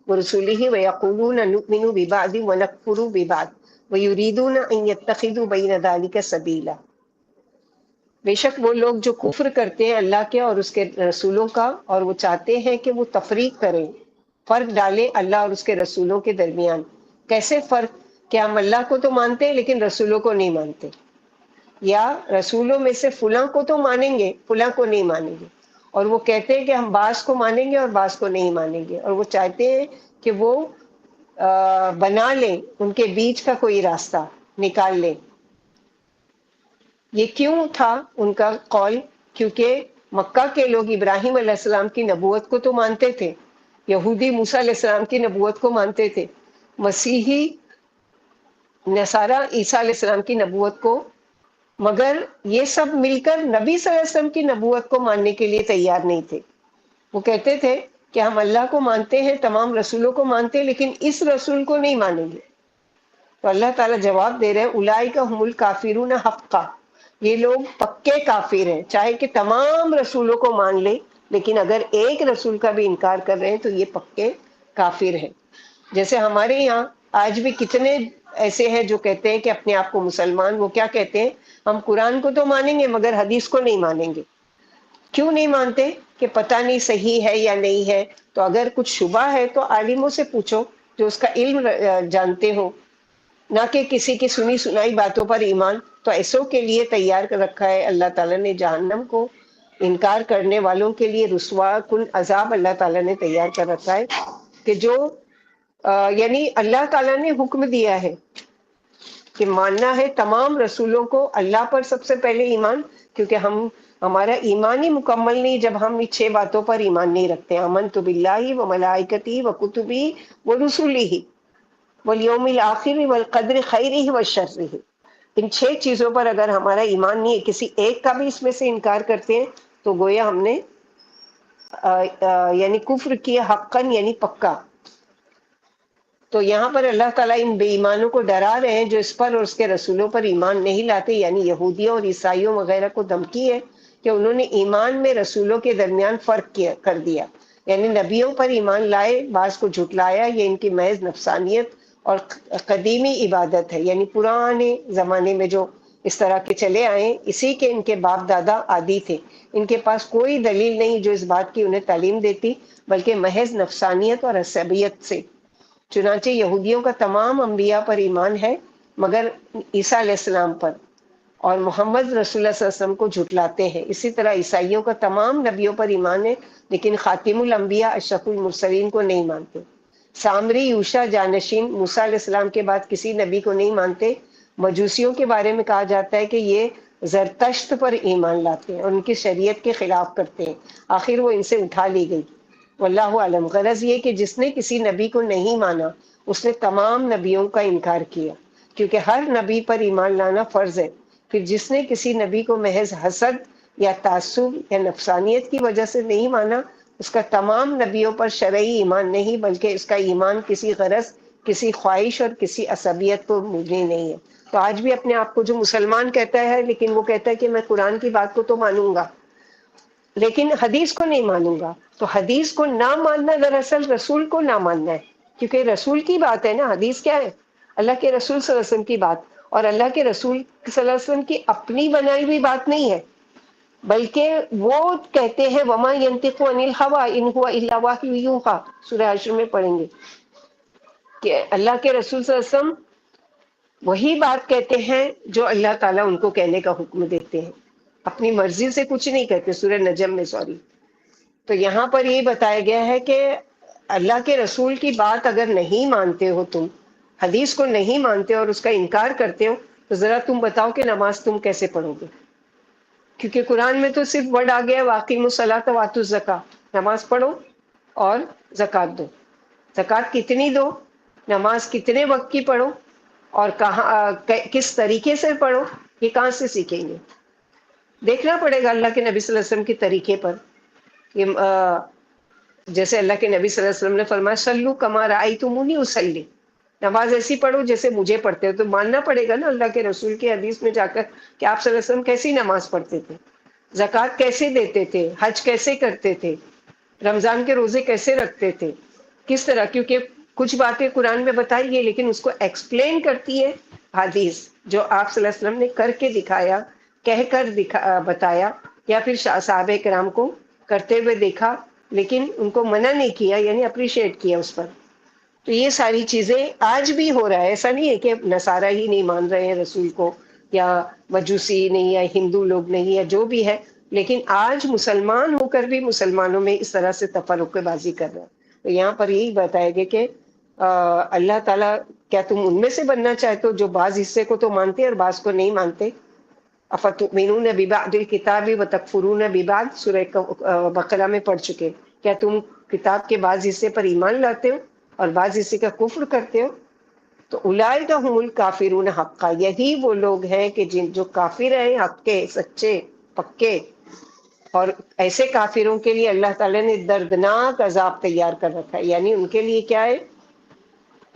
ورسلہ ویقولون نؤمن ببعض ونکفر ببعض ویریدون ان یتخذوا بین ذلک سبیلا. بے شک وہ لوگ جو کفر کرتے ہیں اللہ کے اور اس کے رسولوں کا، اور وہ چاہتے ہیں کہ وہ تفریق کریں، فرق ڈالیں اللہ اور اس کے رسولوں کے درمیان. کیسے فرق؟ کہ ہم اللہ کو تو مانتے ہیں لیکن رسولوں کو نہیں مانتے، یا رسولوں میں سے فلاں کو تو مانیں گے فلاں کو نہیں مانیں گے، اور وہ کہتے ہیں کہ ہم بعض کو مانیں گے اور بعض کو نہیں مانیں گے، اور وہ چاہتے ہیں کہ وہ بنا لیں ان کے بیچ کا کوئی راستہ نکال لیں. یہ کیوں تھا ان کا قول؟ کیونکہ مکہ کے لوگ ابراہیم علیہ السلام کی نبوت کو تو مانتے تھے، یہودی موسیٰ علیہ السلام کی نبوت کو مانتے تھے، مسیحی نصارہ عیسیٰ علیہ السلام کی نبوت کو، مگر یہ سب مل کر نبی صلی اللہ علیہ وسلم کی نبوت کو ماننے کے لیے تیار نہیں تھے. وہ کہتے تھے کہ ہم اللہ کو مانتے ہیں، تمام رسولوں کو مانتے ہیں، لیکن اس رسول کو نہیں مانیں گے. تو اللہ تعالیٰ جواب دے رہے ہیں اولئک هم الکافرون حقا، یہ لوگ پکے کافر ہیں، چاہے کہ تمام رسولوں کو مان لے لیکن اگر ایک رسول کا بھی انکار کر رہے ہیں تو یہ پکے کافر ہیں. جیسے ہمارے یہاں آج بھی کتنے ایسے ہیں جو کہتے ہیں کہ اپنے آپ کو مسلمان، وہ کیا کہتے ہیں؟ ہم قرآن کو تو مانیں گے مگر حدیث کو نہیں مانیں گے. کیوں نہیں مانتے؟ کہ پتہ نہیں صحیح ہے یا نہیں ہے. تو اگر کچھ شبہ ہے تو عالموں سے پوچھو جو اس کا علم جانتے ہو، نہ کہ کسی کی سنی سنائی باتوں پر ایمان. تو ایسوں کے لیے تیار کر رکھا ہے اللہ تعالیٰ نے جہنم کو، انکار کرنے والوں کے لیے رسوا کن عذاب اللہ تعالیٰ نے تیار کر رکھا ہے. کہ جو یعنی اللہ تعالیٰ نے حکم دیا ہے کہ ماننا ہے تمام رسولوں کو، اللہ پر سب سے پہلے ایمان، کیونکہ ہمارا ایمان ہی مکمل نہیں جب ہم ان 6 باتوں پر ایمان نہیں رکھتے. آمنت باللہ و ملائکتی و کتبی و رسولہ والیوم الآخر والقدر خیرہ و شرہ. ان 6 چیزوں پر اگر ہمارا ایمان نہیں ہے، کسی ایک کا بھی اس میں سے انکار کرتے ہیں تو گویا ہم نے یعنی کفر کیا حقاً، یعنی پکا. تو یہاں پر اللہ تعالیٰ ان بے ایمانوں کو ڈرا رہے ہیں جو اس پر اور اس کے رسولوں پر ایمان نہیں لاتے، یعنی یہودیوں اور عیسائیوں وغیرہ کو دھمکی ہے کہ انہوں نے ایمان میں رسولوں کے درمیان فرق کر دیا، یعنی نبیوں پر ایمان لائے، بعض کو جھٹلایا. یہ ان کی محض نفسانیت اور قدیمی عبادت ہے، یعنی پرانے زمانے میں جو اس طرح کے چلے آئے، اسی کے ان کے باپ دادا عادی تھے. ان کے پاس کوئی دلیل نہیں جو اس بات کی انہیں تعلیم دیتی، بلکہ محض نفسانیت اور عصبیت سے. چنانچہ یہودیوں کا تمام انبیاء پر ایمان ہے مگر عیسیٰ علیہ السلام پر اور محمد رسول اللہ صلی اللہ علیہ وسلم کو جھٹلاتے ہیں. اسی طرح عیسائیوں کا تمام نبیوں پر ایمان ہے لیکن خاتم الانبیاء اشرف المرسلین کو نہیں مانتے. سامری یوشع جانشین موسیٰ علیہ السلام کے بعد کسی نبی کو نہیں مانتے. مجوسیوں کے بارے میں کہا جاتا ہے کہ یہ زرتشت پر ایمان لاتے ہیں اور ان کی شریعت کے خلاف کرتے ہیں، آخر وہ ان سے اٹھا لی گئی. واللہ عالم. غرض یہ کہ جس نے کسی نبی کو نہیں مانا اس نے تمام نبیوں کا انکار کیا، کیونکہ ہر نبی پر ایمان لانا فرض ہے. پھر جس نے کسی نبی کو محض حسد یا تعصب یا نفسانیت کی وجہ سے نہیں مانا، اس کا تمام نبیوں پر شرعی ایمان نہیں بلکہ اس کا ایمان کسی غرض، کسی خواہش اور کسی عصبیت کو مبنی نہیں ہے. تو آج بھی اپنے آپ کو جو مسلمان کہتا ہے لیکن وہ کہتا ہے کہ میں قرآن کی بات کو تو مانوں گا لیکن حدیث کو نہیں مانوں گا. تو حدیث کو نہ ماننا دراصل رسول کو نہ ماننا ہے، کیونکہ رسول کی بات ہے نا. حدیث کیا ہے؟ اللہ کے رسول صلی اللہ علیہ وسلم کی بات، اور اللہ کے رسول صلی اللہ علیہ وسلم کی اپنی بنائی ہوئی بات نہیں ہے، بلکہ وہ کہتے ہیں وما ينطق عن الهوى ان هو الا وحی یوحی. سورہ حشر میں پڑھیں گے کہ اللہ کے رسول صلی اللہ علیہ وسلم وہی بات کہتے ہیں جو اللہ تعالیٰ ان کو کہنے کا حکم دیتے ہیں، اپنی مرضی سے کچھ نہیں کہتے. سورہ نجم میں تو یہاں پر یہ بتایا گیا ہے کہ اللہ کے رسول کی بات اگر نہیں مانتے ہو، تم حدیث کو نہیں مانتے اور اس کا انکار کرتے ہو، تو ذرا تم بتاؤ کہ نماز تم کیسے پڑھو گے؟ کیونکہ قرآن میں تو صرف ورڈ آ گیا واقیموا الصلاۃ وآتوا الزکاۃ، نماز پڑھو اور زکوٰۃ دو. زکوٰۃ کتنی دو، نماز کتنے وقت کی پڑھو اور کہاں کس طریقے سے پڑھو، یہ کہاں سے سیکھیں گے؟ دیکھنا پڑے گا اللہ کے نبی صلی اللہ علیہ وسلم کے طریقے پر. جیسے اللہ کے نبی صلی اللہ علیہ وسلم نے فرمایا صلو کما رأیتمونی اصلی، نماز ایسی پڑھو جیسے مجھے پڑھتے ہو. تو ماننا پڑے گا نا اللہ کے رسول کے حدیث میں جا کر کہ آپ صلی اللہ علیہ وسلم کیسی نماز پڑھتے تھے، زکوٰۃ کیسے دیتے تھے، حج کیسے کرتے تھے، رمضان کے روزے کیسے رکھتے تھے، کس طرح. کیونکہ کچھ باتیں قرآن میں بتائی ہے لیکن اس کو ایکسپلین کرتی ہے حدیث، جو آپ صلی اللہ علیہ وسلم نے کر کے دکھایا، کہہ کر بتایا، یا پھر صحابہ کرام کو کرتے ہوئے دیکھا لیکن ان کو منع نہیں کیا، یعنی اپریشیٹ کیا اس پر. تو یہ ساری چیزیں آج بھی ہو رہا ہے. ایسا نہیں ہے کہ نصارہ ہی نہیں مان رہے ہیں رسول کو، یا مجوسی نہیں، یا ہندو لوگ نہیں، یا جو بھی ہے، لیکن آج مسلمان ہو کر بھی مسلمانوں میں اس طرح سے تفرقہ بازی کر رہے ہیں. تو یہاں پر یہی بتایا گیا کہ اللہ تعالیٰ، کیا تم ان میں سے بننا چاہتے ہو جو بعض حصے کو تو مانتے اور بعض کو نہیں مانتے؟ افتؤمنون ببعض الکتاب وتکفرون ببعض، سورہ بقرہ میں پڑھ چکے. کیا تم کتاب کے بعض حصے پر ایمان لاتے ہو اور بعض حصے کا کفر کرتے ہو؟ تو اولئک هم الکافرون حقا، یہی وہ لوگ ہیں کہ جو کافر ہیں، حق کے، سچے، پکے. اور ایسے کافروں کے لیے اللہ تعالیٰ نے دردناک عذاب تیار کر رکھا ہے. یعنی ان کے لیے کیا ہے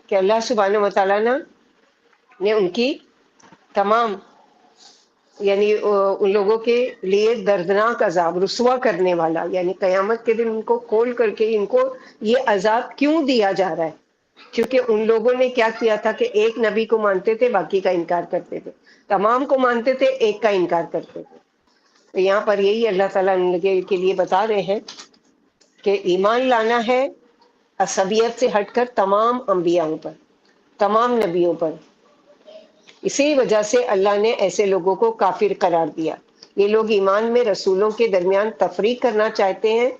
کہ اللہ سبحانہ وتعالیٰ نے ان کی تمام، یعنی ان لوگوں کے لیے دردناک عذاب، رسوا کرنے والا، یعنی قیامت کے دن ان کو کھول کر کے ان کو یہ عذاب کیوں دیا جا رہا ہے؟ کیونکہ ان لوگوں نے کیا کیا تھا کہ ایک نبی کو مانتے تھے، باقی کا انکار کرتے تھے. تمام کو مانتے تھے، ایک کا انکار کرتے تھے. تو یہاں پر یہی اللہ تعالیٰ کے لیے بتا رہے ہیں کہ ایمان لانا ہے عصبیت سے ہٹ کر تمام انبیاءوں پر، تمام نبیوں پر. اسی وجہ سے اللہ نے ایسے لوگوں کو کافر قرار دیا. یہ لوگ ایمان میں رسولوں کے درمیان تفریق کرنا چاہتے ہیں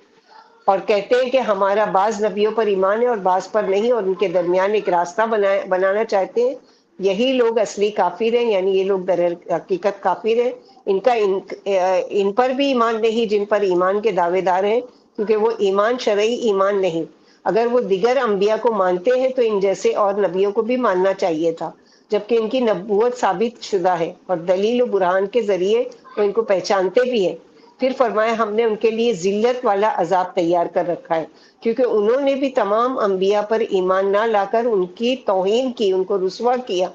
اور کہتے ہیں کہ ہمارا بعض نبیوں پر ایمان ہے اور بعض پر نہیں، اور ان کے درمیان ایک راستہ بنانا چاہتے ہیں. یہی لوگ اصلی کافر ہیں، یعنی یہ لوگ در حقیقت کافر ہیں. ان پر بھی ایمان نہیں جن پر ایمان کے دعوے دار ہیں، کیونکہ وہ ایمان شرعی ایمان نہیں. اگر وہ دیگر انبیاء کو مانتے ہیں تو ان جیسے اور نبیوں کو بھی ماننا چاہیے تھا، جبکہ ان کی نبوت ثابت شدہ ہے اور دلیل و برہان کے ذریعے وہ ان کو پہچانتے بھی ہیں. پھر فرمایا ہم نے ان کے لیے ذلت والا عذاب تیار کر رکھا ہے، کیونکہ انہوں نے بھی تمام انبیاء پر ایمان نہ لا کر ان کی توہین کی، ان کو رسوا کیا.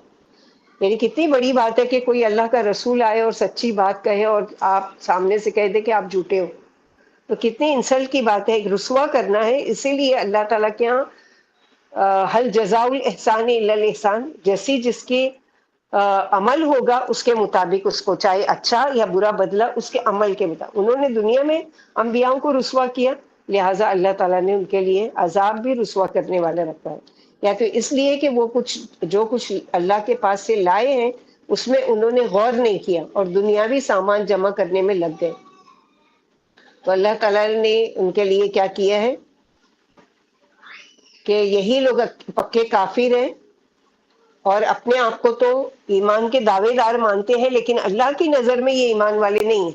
یعنی کتنی بڑی بات ہے کہ کوئی اللہ کا رسول آئے اور سچی بات کہے اور آپ سامنے سے کہہ دے کہ آپ جھوٹے ہو. تو کتنی انسلٹ کی بات ہے، ایک رسوا کرنا ہے. اسی لیے اللہ تعالیٰ کے یہاں حل جزاء الاحسان الا الاحسان، جیسی جس کی عمل ہوگا اس کے مطابق اس کو، چاہے اچھا یا برا بدلہ اس کے عمل کے مطابق. انہوں نے دنیا میں انبیاؤں کو رسوا کیا، لہٰذا اللہ تعالیٰ نے ان کے لیے عذاب بھی رسوا کرنے والا رکھا ہے. یا تو اس لیے کہ وہ جو کچھ اللہ کے پاس سے لائے ہیں اس میں انہوں نے غور نہیں کیا اور دنیاوی سامان جمع کرنے میں لگ گئے. تو اللہ تعالیٰ نے ان کے لیے کیا کیا ہے کہ یہی لوگ پکے کافر ہیں اور اپنے آپ کو تو ایمان کے دعوے دار مانتے ہیں، لیکن اللہ کی نظر میں یہ ایمان والے نہیں ہیں.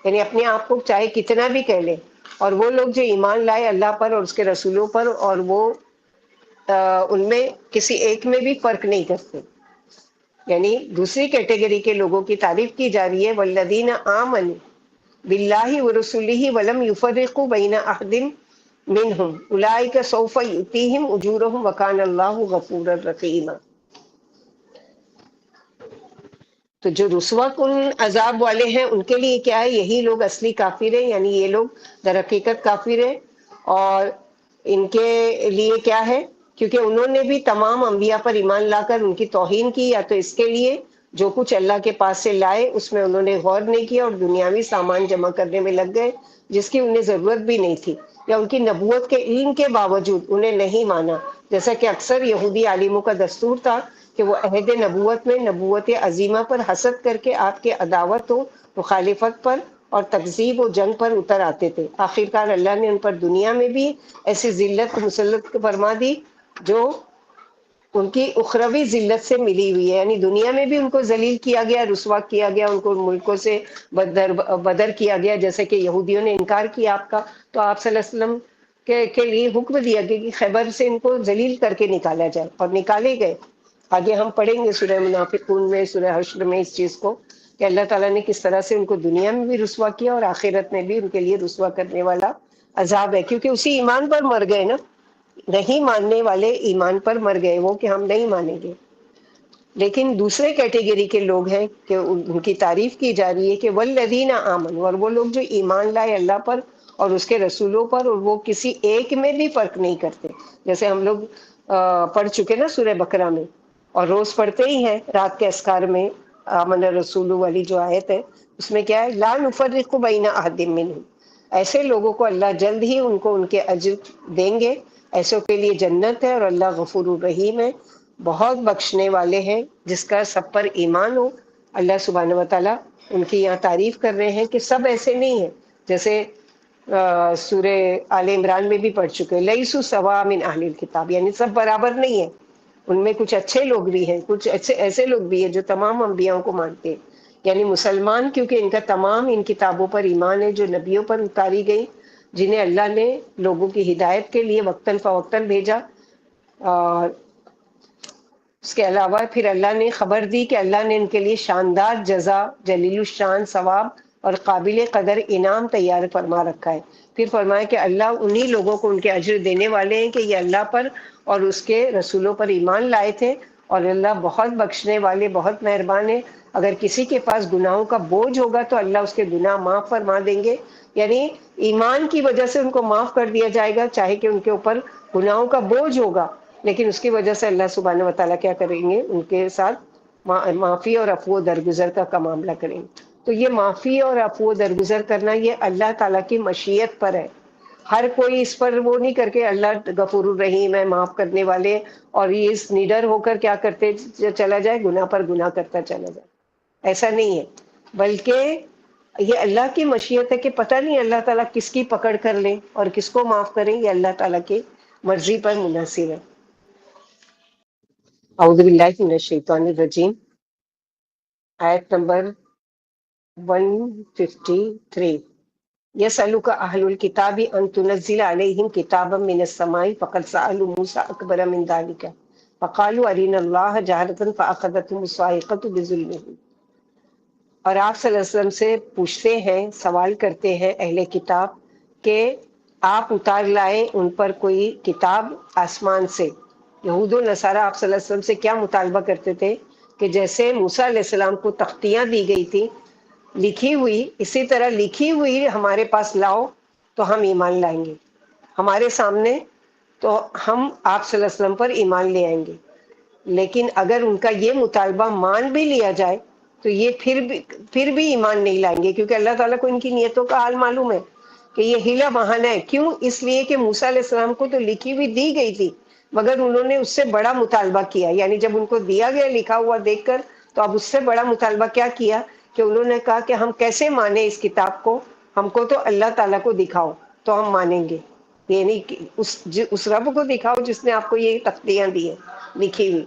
یعنی اپنے آپ کو چاہے کتنا بھی کہہ لیں. اور وہ لوگ جو ایمان لائے اللہ پر اور اس کے رسولوں پر، اور وہ ان میں کسی ایک میں بھی فرق نہیں کرتے. یعنی دوسری کیٹیگری کے لوگوں کی تعریف کی جا رہی ہے، والذین آمنوا باللہ ورسولہ ولم یفرقوا بین احد منہم اولئک سوف یؤتیہم اجورہم وکان اللہ غفورا رحیما. تو جو رسوا کن عذاب والے ہیں ان کے لیے کیا ہے، یہی لوگ اصلی کافر ہیں، یعنی یہ لوگ در حقیقت کافر ہیں. اور ان کے لیے کیا ہے، کیونکہ انہوں نے بھی تمام انبیاء پر ایمان لا کر ان کی توہین کی، یا تو اس کے لیے جو کچھ اللہ کے پاس سے لائے اس میں انہوں نے غور نہیں کیا اور دنیاوی سامان جمع کرنے میں لگ گئے جس کی انہیں ضرورت بھی نہیں تھی، یا ان کی نبوت کے علم کے باوجود انہیں نہیں مانا. جیسا کہ اکثر یہودی عالموں کا دستور تھا کہ وہ عہد نبوت میں نبوت عظیمہ پر حسد کر کے آپ کے عداوت و مخالفت پر اور تکذیب و جنگ پر اتر آتے تھے. آخرکار اللہ نے ان پر دنیا میں بھی ایسی ذلت مسلط فرما دی جو ان کی اخروی ذلت سے ملی ہوئی ہے. یعنی دنیا میں بھی ان کو ذلیل کیا گیا، رسوا کیا گیا، ان کو ملکوں سے بدر کیا گیا، جیسے کہ یہودیوں نے انکار کیا آپ کا، تو آپ صلی اللہ علیہ وسلم کے لیے حکم دیا گیا کہ خیبر سے ان کو ذلیل کر کے نکالا جائے، اور نکالے گئے. آگے ہم پڑھیں گے سورہ منافقون میں، سورہ حشر میں اس چیز کو کہ اللہ تعالیٰ نے کس طرح سے ان کو دنیا میں بھی رسوا کیا اور آخرت میں بھی ان کے لیے رسوا کرنے والا عذاب ہے، کیونکہ اسی ایمان پر مر گئے نا. نہیں ماننے والے ایمان پر مر گئے وہ کہ ہم نہیں مانیں گے. لیکن دوسرے کیٹیگری کے لوگ ہیں کہ ان کی تعریف کی جا رہی ہے کہ والذین آمنوا، اور وہ لوگ جو ایمان لائے اللہ پر اور اس کے رسولوں پر، اور وہ کسی ایک میں بھی فرق نہیں کرتے. جیسے ہم لوگ پڑھ چکے نا سورہ بقرہ میں، اور روز پڑھتے ہی ہیں رات کے اذکار میں. آمن الرسول والی جو آیت ہے اس میں کیا ہے؟ لا نفرق بین احد منہم، ایسے لوگوں کو اللہ جلد ہی ان کے اجر دیں گے. ایسوں کے لیے جنت ہے، اور اللہ غفور الرحیم ہے، بہت بخشنے والے ہیں جس کا سب پر ایمان ہو. اللہ سبحانہ و تعالیٰ ان کی یہاں تعریف کر رہے ہیں کہ سب ایسے نہیں ہیں. جیسے سورہ آل عمران میں بھی پڑھ چکے لیسوا سواء من اہل الکتاب، یعنی سب برابر نہیں ہیں. ان میں کچھ اچھے لوگ بھی ہیں، کچھ ایسے لوگ بھی ہیں جو تمام انبیاءوں کو مانتے ہیں. یعنی مسلمان کیونکہ ان کا تمام ان کتابوں پر ایمان ہے جو نبیوں پر اتاری گئی، جنہیں اللہ نے لوگوں کی ہدایت کے لیے وقتاً فوقتاً بھیجا. اور اس کے علاوہ پھر اللہ نے خبر دی کہ اللہ نے ان کے لیے شاندار جزا، جلیل الشان ثواب اور قابل قدر انعام تیار فرما رکھا ہے. پھر فرمایا کہ اللہ انہی لوگوں کو ان کے اجر دینے والے ہیں کہ یہ اللہ پر اور اس کے رسولوں پر ایمان لائے تھے، اور اللہ بہت بخشنے والے، بہت مہربان ہے. اگر کسی کے پاس گناہوں کا بوجھ ہوگا تو اللہ اس کے گناہ معاف فرما دیں گے. یعنی ایمان کی وجہ سے ان کو معاف کر دیا جائے گا، چاہے کہ ان کے اوپر گناہوں کا بوجھ ہوگا، لیکن اس کی وجہ سے اللہ سبحانہ و تعالیٰ کیا کریں گے؟ ان کے ساتھ معافی اور عفو و درگزر کا معاملہ کریں گے. تو یہ معافی اور عفو و درگزر کرنا یہ اللہ تعالیٰ کی مشیت پر ہے. ہر کوئی اس پر وہ نہیں کر کے اللہ غفور الرحیم ہے، معاف کرنے والے، اور یہ اس نڈر ہو کر کیا کرتے چلا جائے، گناہ پر گناہ کرتا چلا جائے. ایسا نہیں ہے، بلکہ یہ اللہ کی مشیت ہے کہ پتہ نہیں اللہ تعالیٰ کس کی پکڑ کر لیں اور کس کو معاف کریں. یہ اللہ تعالیٰ کی مرضی پر منحصر ہے. اعوذ باللہ من الشیطان الرجیم، آیت نمبر 153. یسألک اہل الکتاب ان تنزل علیہم کتابا من السماء فقد سألوا موسیٰ اکبر من ذلک فقالوا ارنا اللہ جہرۃ فأخذتهم الصاعقۃ بظلمہم. اور آپ صلی اللہ علیہ وسلم سے پوچھتے ہیں، سوال کرتے ہیں اہل کتاب کہ آپ اتار لائیں ان پر کوئی کتاب آسمان سے. یہود و نصارہ آپ صلی اللہ علیہ وسلم سے کیا مطالبہ کرتے تھے کہ جیسے موسیٰ علیہ السلام کو تختیاں دی گئی تھی لکھی ہوئی، اسی طرح لکھی ہوئی ہمارے پاس لاؤ تو ہم ایمان لائیں گے. ہمارے سامنے تو ہم آپ صلی اللہ علیہ وسلم پر ایمان لے آئیں گے. لیکن اگر ان کا یہ مطالبہ مان بھی لیا جائے تو یہ پھر بھی ایمان نہیں لائیں گے، کیونکہ اللہ تعالیٰ کو ان کی نیتوں کا حال معلوم ہے کہ یہ ہیلا بہانہ ہے. کیوں؟ اس لیے کہ موسیٰ علیہ السلام کو تو لکھی ہوئی دی گئی تھی، مگر انہوں نے اس سے بڑا مطالبہ کیا. یعنی جب ان کو دیا گیا لکھا ہوا دیکھ کر تو اب اس سے بڑا مطالبہ کیا کیا کہ انہوں نے کہا کہ ہم کیسے مانیں اس کتاب کو، ہم کو تو اللہ تعالیٰ کو دکھاؤ تو ہم مانیں گے. یعنی کہ اس رب کو دکھاؤ جس نے آپ کو یہ تختیاں دی ہیں لکھی ہوئی.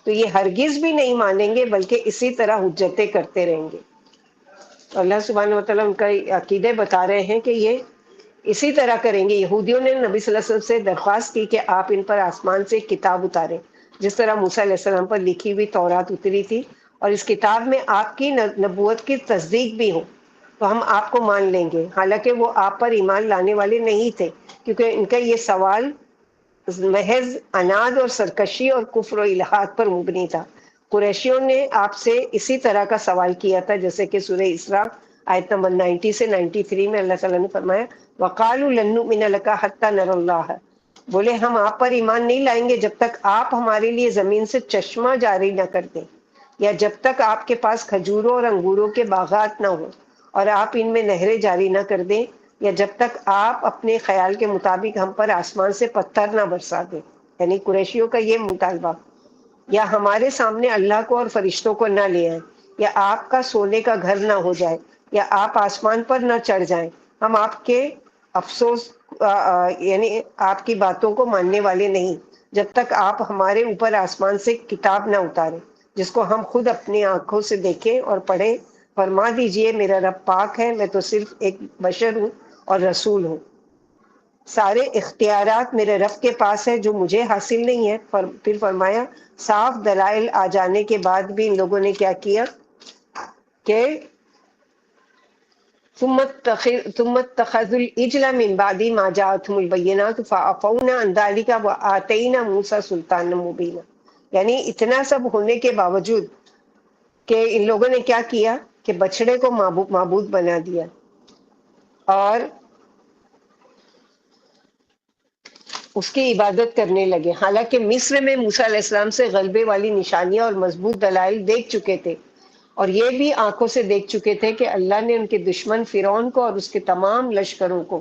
تو یہ ہرگز بھی نہیں مانیں گے، بلکہ اسی طرح حجتیں کرتے رہیں گے. تو اللہ سبحانہ و تعالیٰ ان کا عقیدے بتا رہے ہیں کہ یہ اسی طرح کریں گے. یہودیوں نے نبی صلی اللہ علیہ وسلم سے درخواست کی کہ آپ ان پر آسمان سے ایک کتاب اتاریں، جس طرح موسیٰ علیہ السلام پر لکھی ہوئی تورات اتری تھی، اور اس کتاب میں آپ کی نبوت کی تصدیق بھی ہو تو ہم آپ کو مان لیں گے. حالانکہ وہ آپ پر ایمان لانے والے نہیں تھے، کیونکہ ان کا یہ سوال محض اناد اور سرکشی اور کفر و الحاد پر مبنی تھا. قریشیوں نے آپ سے اسی طرح کا سوال کیا تھا، جیسے کہ سورہ اسراء آیت نمبر 90 سے 93 میں اللہ تعالیٰ نے فرمایا وَقَالُوا لَن نُؤْمِنَ لَكَ حَتَّى نَرَى اللَّهَ، بولے ہم آپ پر ایمان نہیں لائیں گے جب تک آپ ہمارے لیے زمین سے چشمہ جاری نہ کر دیں، یا جب تک آپ کے پاس کھجوروں اور انگوروں کے باغات نہ ہوں اور آپ ان میں نہریں جاری نہ کر دیں، یا جب تک آپ اپنے خیال کے مطابق ہم پر آسمان سے پتھر نہ برسا دیں. یعنی قریشیوں کا یہ مطالبہ، یا ہمارے سامنے اللہ کو اور فرشتوں کو نہ لے آئیں، یا آپ کا سونے کا گھر نہ ہو جائے، یا آپ آسمان پر نہ چڑھ جائیں، ہم آپ کے افسوس یعنی آپ کی باتوں کو ماننے والے نہیں جب تک آپ ہمارے اوپر آسمان سے کتاب نہ اتاریں جس کو ہم خود اپنی آنکھوں سے دیکھیں اور پڑھیں. فرما دیجئے میرا رب پاک ہے، میں تو صرف ایک بشر ہوں اور رسول ہوں. سارے اختیارات میرے رب کے پاس ہے جو مجھے حاصل نہیں ہے. پھر فرمایا صاف دلائل آ جانے کے بعد بھی ان لوگوں نے کیا کیا کہ ثم اتخذوا العجل من بعد ما جاءتهم البينات فعفونا عن ذلك وآتينا موسى سلطانا مبینا. یعنی اتنا سب ہونے کے باوجود کہ ان لوگوں نے کیا کیا کہ بچڑے کو معبود بنا دیا اور اس کی عبادت کرنے لگے، حالانکہ مصر میں موسیٰ علیہ السلام سے غلبے والی نشانیاں اور مضبوط دلائل دیکھ چکے تھے، اور یہ بھی آنکھوں سے دیکھ چکے تھے کہ اللہ نے ان کے دشمن فرعون کو اور اس کے تمام لشکروں کو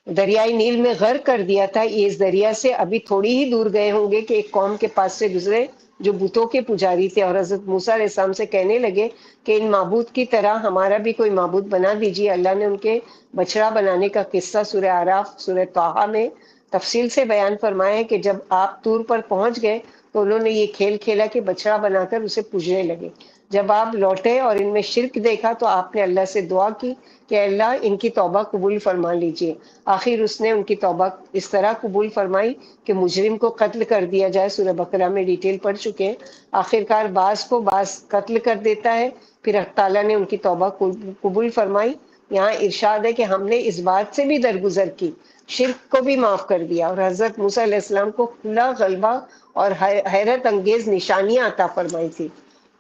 دریائے نیل میں غرق کر دیا تھا. یہ اس دریا سے ابھی تھوڑی ہی دور گئے ہوں گے کہ ایک قوم کے پاس سے گزرے جو بتوں کے پجاری تھے، اور حضرت موسیٰ علیہ السلام سے کہنے لگے کہ ان معبود کی طرح ہمارا بھی کوئی معبود بنا دیجیے. اللہ نے ان کے بچڑا بنانے کا قصہ سورہ اعراف، سورہ طٰہٰ میں تفصیل سے بیان فرمایا ہے کہ جب آپ طور پر پہنچ گئے تو انہوں نے یہ کھیل کھیلا کہ بچڑا بنا کر اسے پوجنے لگے. جب آپ لوٹے اور ان میں شرک دیکھا تو آپ نے اللہ سے دعا کی کہ اللہ ان کی توبہ قبول فرما لیجئے. آخر اس نے ان کی توبہ اس طرح قبول فرمائی کہ مجرم کو قتل کر دیا جائے. سورہ بقرہ میں ڈیٹیل پڑھ چکے ہیں. آخرکار بعض کو بعض قتل کر دیتا ہے، پھر اللہ تعالیٰ نے ان کی توبہ قبول فرمائی. یہاں ارشاد ہے کہ ہم نے اس بات سے بھی درگزر کی، شرک کو بھی معاف کر دیا، اور حضرت موسیٰ علیہ السلام کو کھلا غلبہ اور حیرت انگیز نشانیاں عطا فرمائی تھی.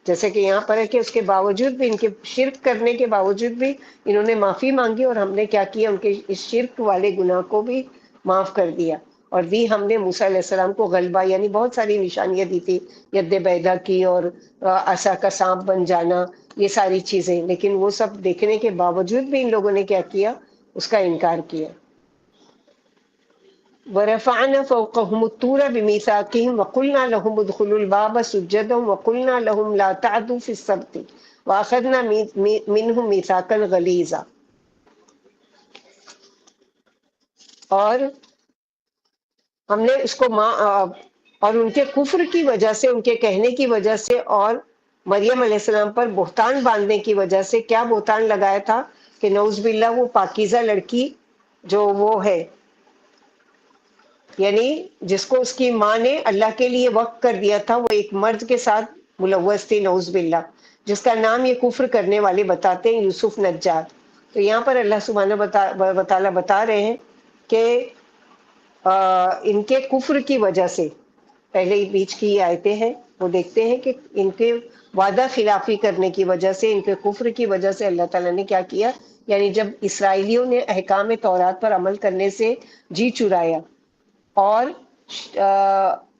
جیسے کہ یہاں پر ہے کہ اس کے باوجود بھی، ان کے شرک کرنے کے باوجود بھی انہوں نے معافی مانگی، اور ہم نے کیا کیا، ان کے اس شرک والے گناہ کو بھی معاف کر دیا، اور دی ہم نے موسیٰ علیہ السلام کو غلبہ، یعنی بہت ساری نشانیاں دی تھی، ید بیضا کی اور عصا کا سانپ بن جانا، یہ ساری چیزیں. لیکن وہ سب دیکھنے کے باوجود بھی ان لوگوں نے کیا کیا، اس کا انکار کیا. ورفعنا فوقهم الطور بميثاقهم وقلنا لهم ادخلوا الباب سجدا وقلنا لهم لا تعدوا في السبت واخذنا منهم ميثاقا غليظا. اور ہم نے اس کو اور ان کے کفر کی وجہ سے، ان کے کہنے کی وجہ سے، اور مریم علیہ السلام پر بہتان باندھنے کی وجہ سے، کیا بہتان لگایا تھا کہ نعوذ باللہ وہ پاکیزہ لڑکی جو وہ ہے، یعنی جس کو اس کی ماں نے اللہ کے لیے وقف کر دیا تھا، وہ ایک مرد کے ساتھ ملوث تھی، نعوذ باللہ، جس کا نام یہ کفر کرنے والے بتاتے ہیں، یوسف نجار. تو یہاں پر اللہ سبحانہ و تعالیٰ بتا رہے ہیں کہ ان کے کفر کی وجہ سے، پہلے بیچ کی یہ آیتیں ہیں، وہ دیکھتے ہیں کہ ان کے وعدہ خلافی کرنے کی وجہ سے، ان کے کفر کی وجہ سے اللہ تعالیٰ نے کیا کیا، یعنی جب اسرائیلیوں نے احکام تورات پر عمل کرنے سے جی چرایا اور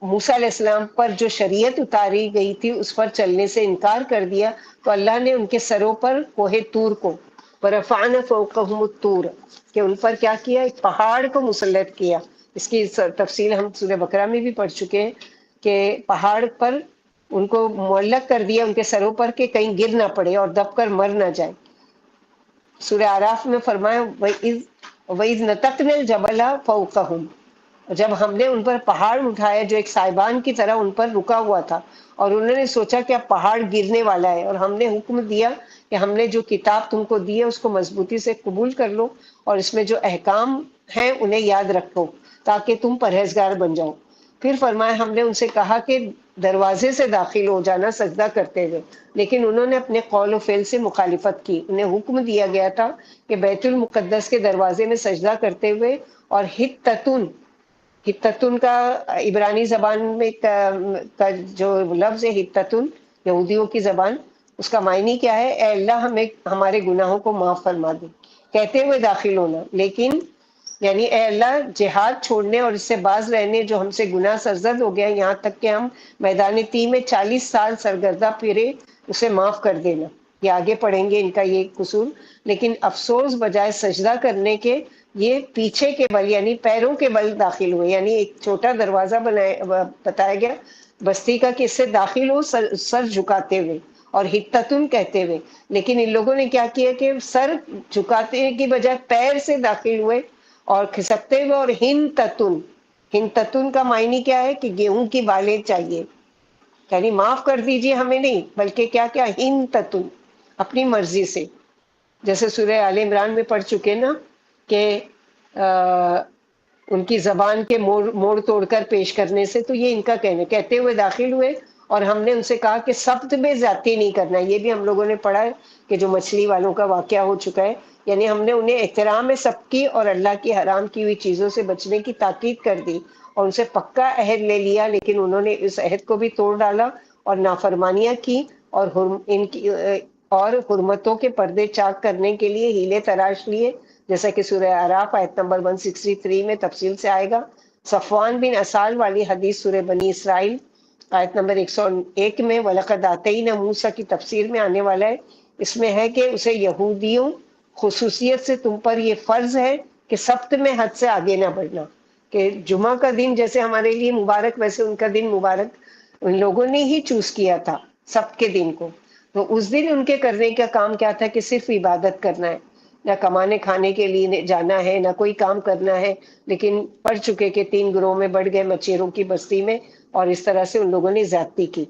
موسیٰ علیہ السلام پر جو شریعت اتاری گئی تھی اس پر چلنے سے انکار کر دیا، تو اللہ نے ان کے سروں پر کوہ طور کو، ورفعنا فوقهم الطور، کہ ان پر کیا کیا، ایک پہاڑ کو مسلط کیا. اس کی تفصیل ہم سورہ بقرہ میں بھی پڑھ چکے ہیں کہ پہاڑ پر ان کو معلق کر دیا ان کے سروں پر کہ کہیں گر نہ پڑے اور دب کر مر نہ جائے. سورہ اعراف میں فرمایا وَإِذْ نَتَقْنَا الْجَبَلَ فَوْقَهُمْ، جب ہم نے ان پر پہاڑ اٹھایا جو ایک سائبان کی طرح ان پر رکا ہوا تھا، اور انہوں نے سوچا کہ اب پہاڑ گرنے والا ہے، اور ہم نے حکم دیا کہ ہم نے جو کتاب تم کو دی ہے اس کو مضبوطی سے قبول کر لو، اور اس میں جو احکام ہیں انہیں یاد رکھو تاکہ تم پرہیزگار بن جاؤ. پھر فرمایا ہم نے ان سے کہا کہ دروازے سے داخل ہو جانا سجدہ کرتے ہوئے، لیکن انہوں نے اپنے قول و فعل سے مخالفت کی. انہیں حکم دیا گیا تھا کہ بیت المقدس کے دروازے میں سجدہ کرتے ہوئے، اور ہتتن کا عبرانی زبان میں کا جو لفظ ہے ہتتن، یہودیوں کی زبان، اس کا معنی کیا ہے، اے اللہ ہمیں ہمارے گناہوں کو معاف فرما دے، کہتے ہوئے داخل ہونا. لیکن یعنی اے اللہ جہاد چھوڑنے اور اس سے باز رہنے جو ہم سے گناہ سرزد ہو گیا، یہاں تک کہ ہم میدان تی میں 40 سال سرگردہ پھرے، اسے معاف کر دینا. یہ آگے پڑھیں گے ان کا یہ قصور. لیکن افسوس بجائے سجدہ کرنے کے یہ پیچھے کے بل یعنی پیروں کے بل داخل ہوئے، یعنی ایک چھوٹا دروازہ بتایا گیا بستی کا کہ اس سے داخل ہو سر جھکاتے ہوئے اور ہتتن کہتے ہوئے. لیکن ان لوگوں نے کیا کیا کہ سر جھکاتے کی بجائے پیر سے داخل ہوئے اور کھسکتے ہوئے. اور ہن تتن کا معنی کیا ہے کہ گیہوں کی بالیں چاہیے، یعنی معاف کر دیجئے ہمیں نہیں، بلکہ کیا کیا، ہن تتن، اپنی مرضی سے. جیسے سورہ آل عمران میں پڑھ چکے نا کہ ان کی زبان کے موڑ توڑ کر پیش کرنے سے، تو یہ ان کا کہتے ہوئے داخل ہوئے اور ہم نے ان سے کہا کہ سبت میں زیادتی نہیں کرنا. یہ بھی ہم لوگوں نے پڑھا ہے کہ جو مچھلی والوں کا واقعہ ہو چکا ہے، یعنی ہم نے انہیں احترام سب کی اور اللہ کی حرام کی ہوئی چیزوں سے بچنے کی تاکید کر دی اور ان سے پکا عہد لے لیا، لیکن انہوں نے اس عہد کو بھی توڑ ڈالا اور نافرمانیاں کی اور ان کی اور حرمتوں کے پردے چاک کرنے کے لیے ہیلے تراش لیے، جیسا کہ سورہ اعراف آیت نمبر 163 میں تفصیل سے آئے گا. صفوان بن اسال والی حدیث سورہ بنی اسرائیل آیت نمبر 101 میں وَلَقَدْ آتَيْنَا موسیٰ کی تفسیر میں آنے والا ہے. اس میں ہے کہ اسے یہودیوں خصوصیت سے تم پر یہ فرض ہے کہ سبت میں حد سے آگے نہ بڑھنا، کہ جمعہ کا دن جیسے ہمارے لیے مبارک ویسے ان کا دن مبارک ان لوگوں نے ہی چوز کیا تھا سبت کے دن کو. تو اس دن ان کے کرنے کا کام کیا تھا کہ صرف عبادت کرنا ہے، نہ کمانے کھانے کے لیے جانا ہے نہ کوئی کام کرنا ہے. لیکن پڑھ چکے کہ 3 گروہ میں بڑھ گئے مچھروں کی بستی میں، اور اس طرح سے ان لوگوں نے زیادتی کی.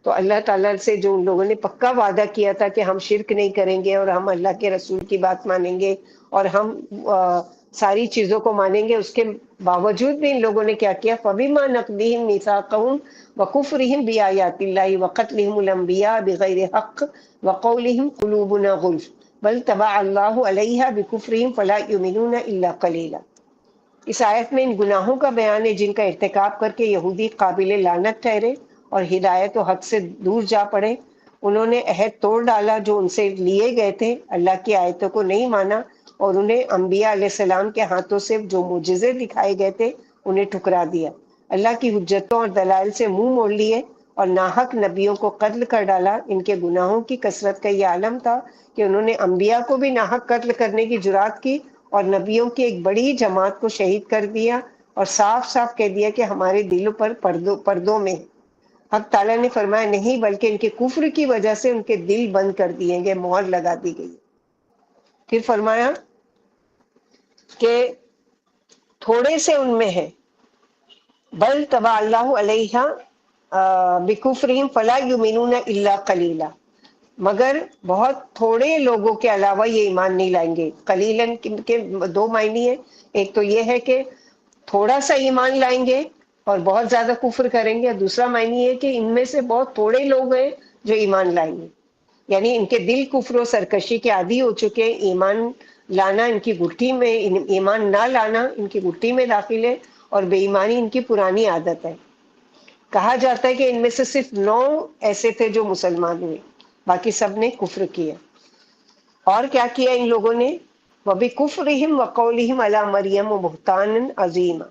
تو اللہ تعالیٰ سے جو ان لوگوں نے پکا وعدہ کیا تھا کہ ہم شرک نہیں کریں گے اور ہم اللہ کے رسول کی بات مانیں گے اور ہم ساری چیزوں کو مانیں گے، اس کے باوجود بھی ان لوگوں نے کیا کیا؟ فَبِمَا نَقْضِهِمْ مِيثَاقَهُمْ وَكُفْرِهِمْ بِآيَاتِ اللَّهِ وَقَتْلِهِمُ الْأَنْبِيَاءَ بِغَيْرِ حَقٍّ وَقَوْلِهِمْ قُلُوبُنَا غُلْفٌ بَلْ طَبَعَ اللَّهُ عَلَيْهَا بِكُفْرِهِمْ فَلَا يُؤْمِنُونَ إِلَّا قَلِيلًا. اس آیت میں ان گناہوں کا بیان ہے جن کا ارتکاب کر کے یہودی قابل لعنت ٹھہرے اور ہدایت و حق سے دور جا پڑے. انہوں نے عہد توڑ ڈالا جو ان سے لیے گئے تھے، اللہ کی آیتوں کو نہیں مانا اور انہیں انبیاء علیہ السلام کے ہاتھوں سے جو معجزے دکھائے گئے تھے انہیں ٹھکرا دیا. اللہ کی حجتوں اور دلائل سے منہ موڑ لیے اور ناحق نبیوں کو قتل کر ڈالا. ان کے گناہوں کی کثرت کا یہ عالم تھا کہ انہوں نے انبیاء کو بھی ناحق قتل کرنے کی جرات کی اور نبیوں کی ایک بڑی جماعت کو شہید کر دیا اور صاف صاف کہہ دیا کہ ہمارے دلوں پر پردوں میں. حق تعالیٰ نے فرمایا نہیں، بلکہ ان کے کفر کی وجہ سے ان کے دل بند کر دیے گئے، مہر لگا دی گئی. پھر فرمایا کہ تھوڑے سے ان میں ہے، بل طبع اللہ علیہا بکفرہم فلا یؤمنون الا قلیلا، مگر بہت تھوڑے لوگوں کے علاوہ یہ ایمان نہیں لائیں گے. قلیلاً کے 2 معنی ہیں، ایک تو یہ ہے کہ تھوڑا سا ایمان لائیں گے اور بہت زیادہ کفر کریں گے، اور دوسرا معنی ہے کہ ان میں سے بہت تھوڑے لوگ ہیں جو ایمان لائیں گے. یعنی ان کے دل کفر و سرکشی کے عادی ہو چکے، ایمان لانا ان کی گٹھی میں، ایمان نہ لانا ان کی گٹھی میں داخل ہے اور بے ایمانی ان کی پرانی عادت ہے. کہا جاتا ہے کہ ان میں سے صرف 9 ایسے تھے جو مسلمان ہوئے، باقی سب نے کفر کیا. اور کیا کیا ان لوگوں نے؟ وَبِكُفْرِهِمْ وَقَوْلِهِمْ عَلَى مَرْيَمَ بُهْتَانًا عَظِيمًا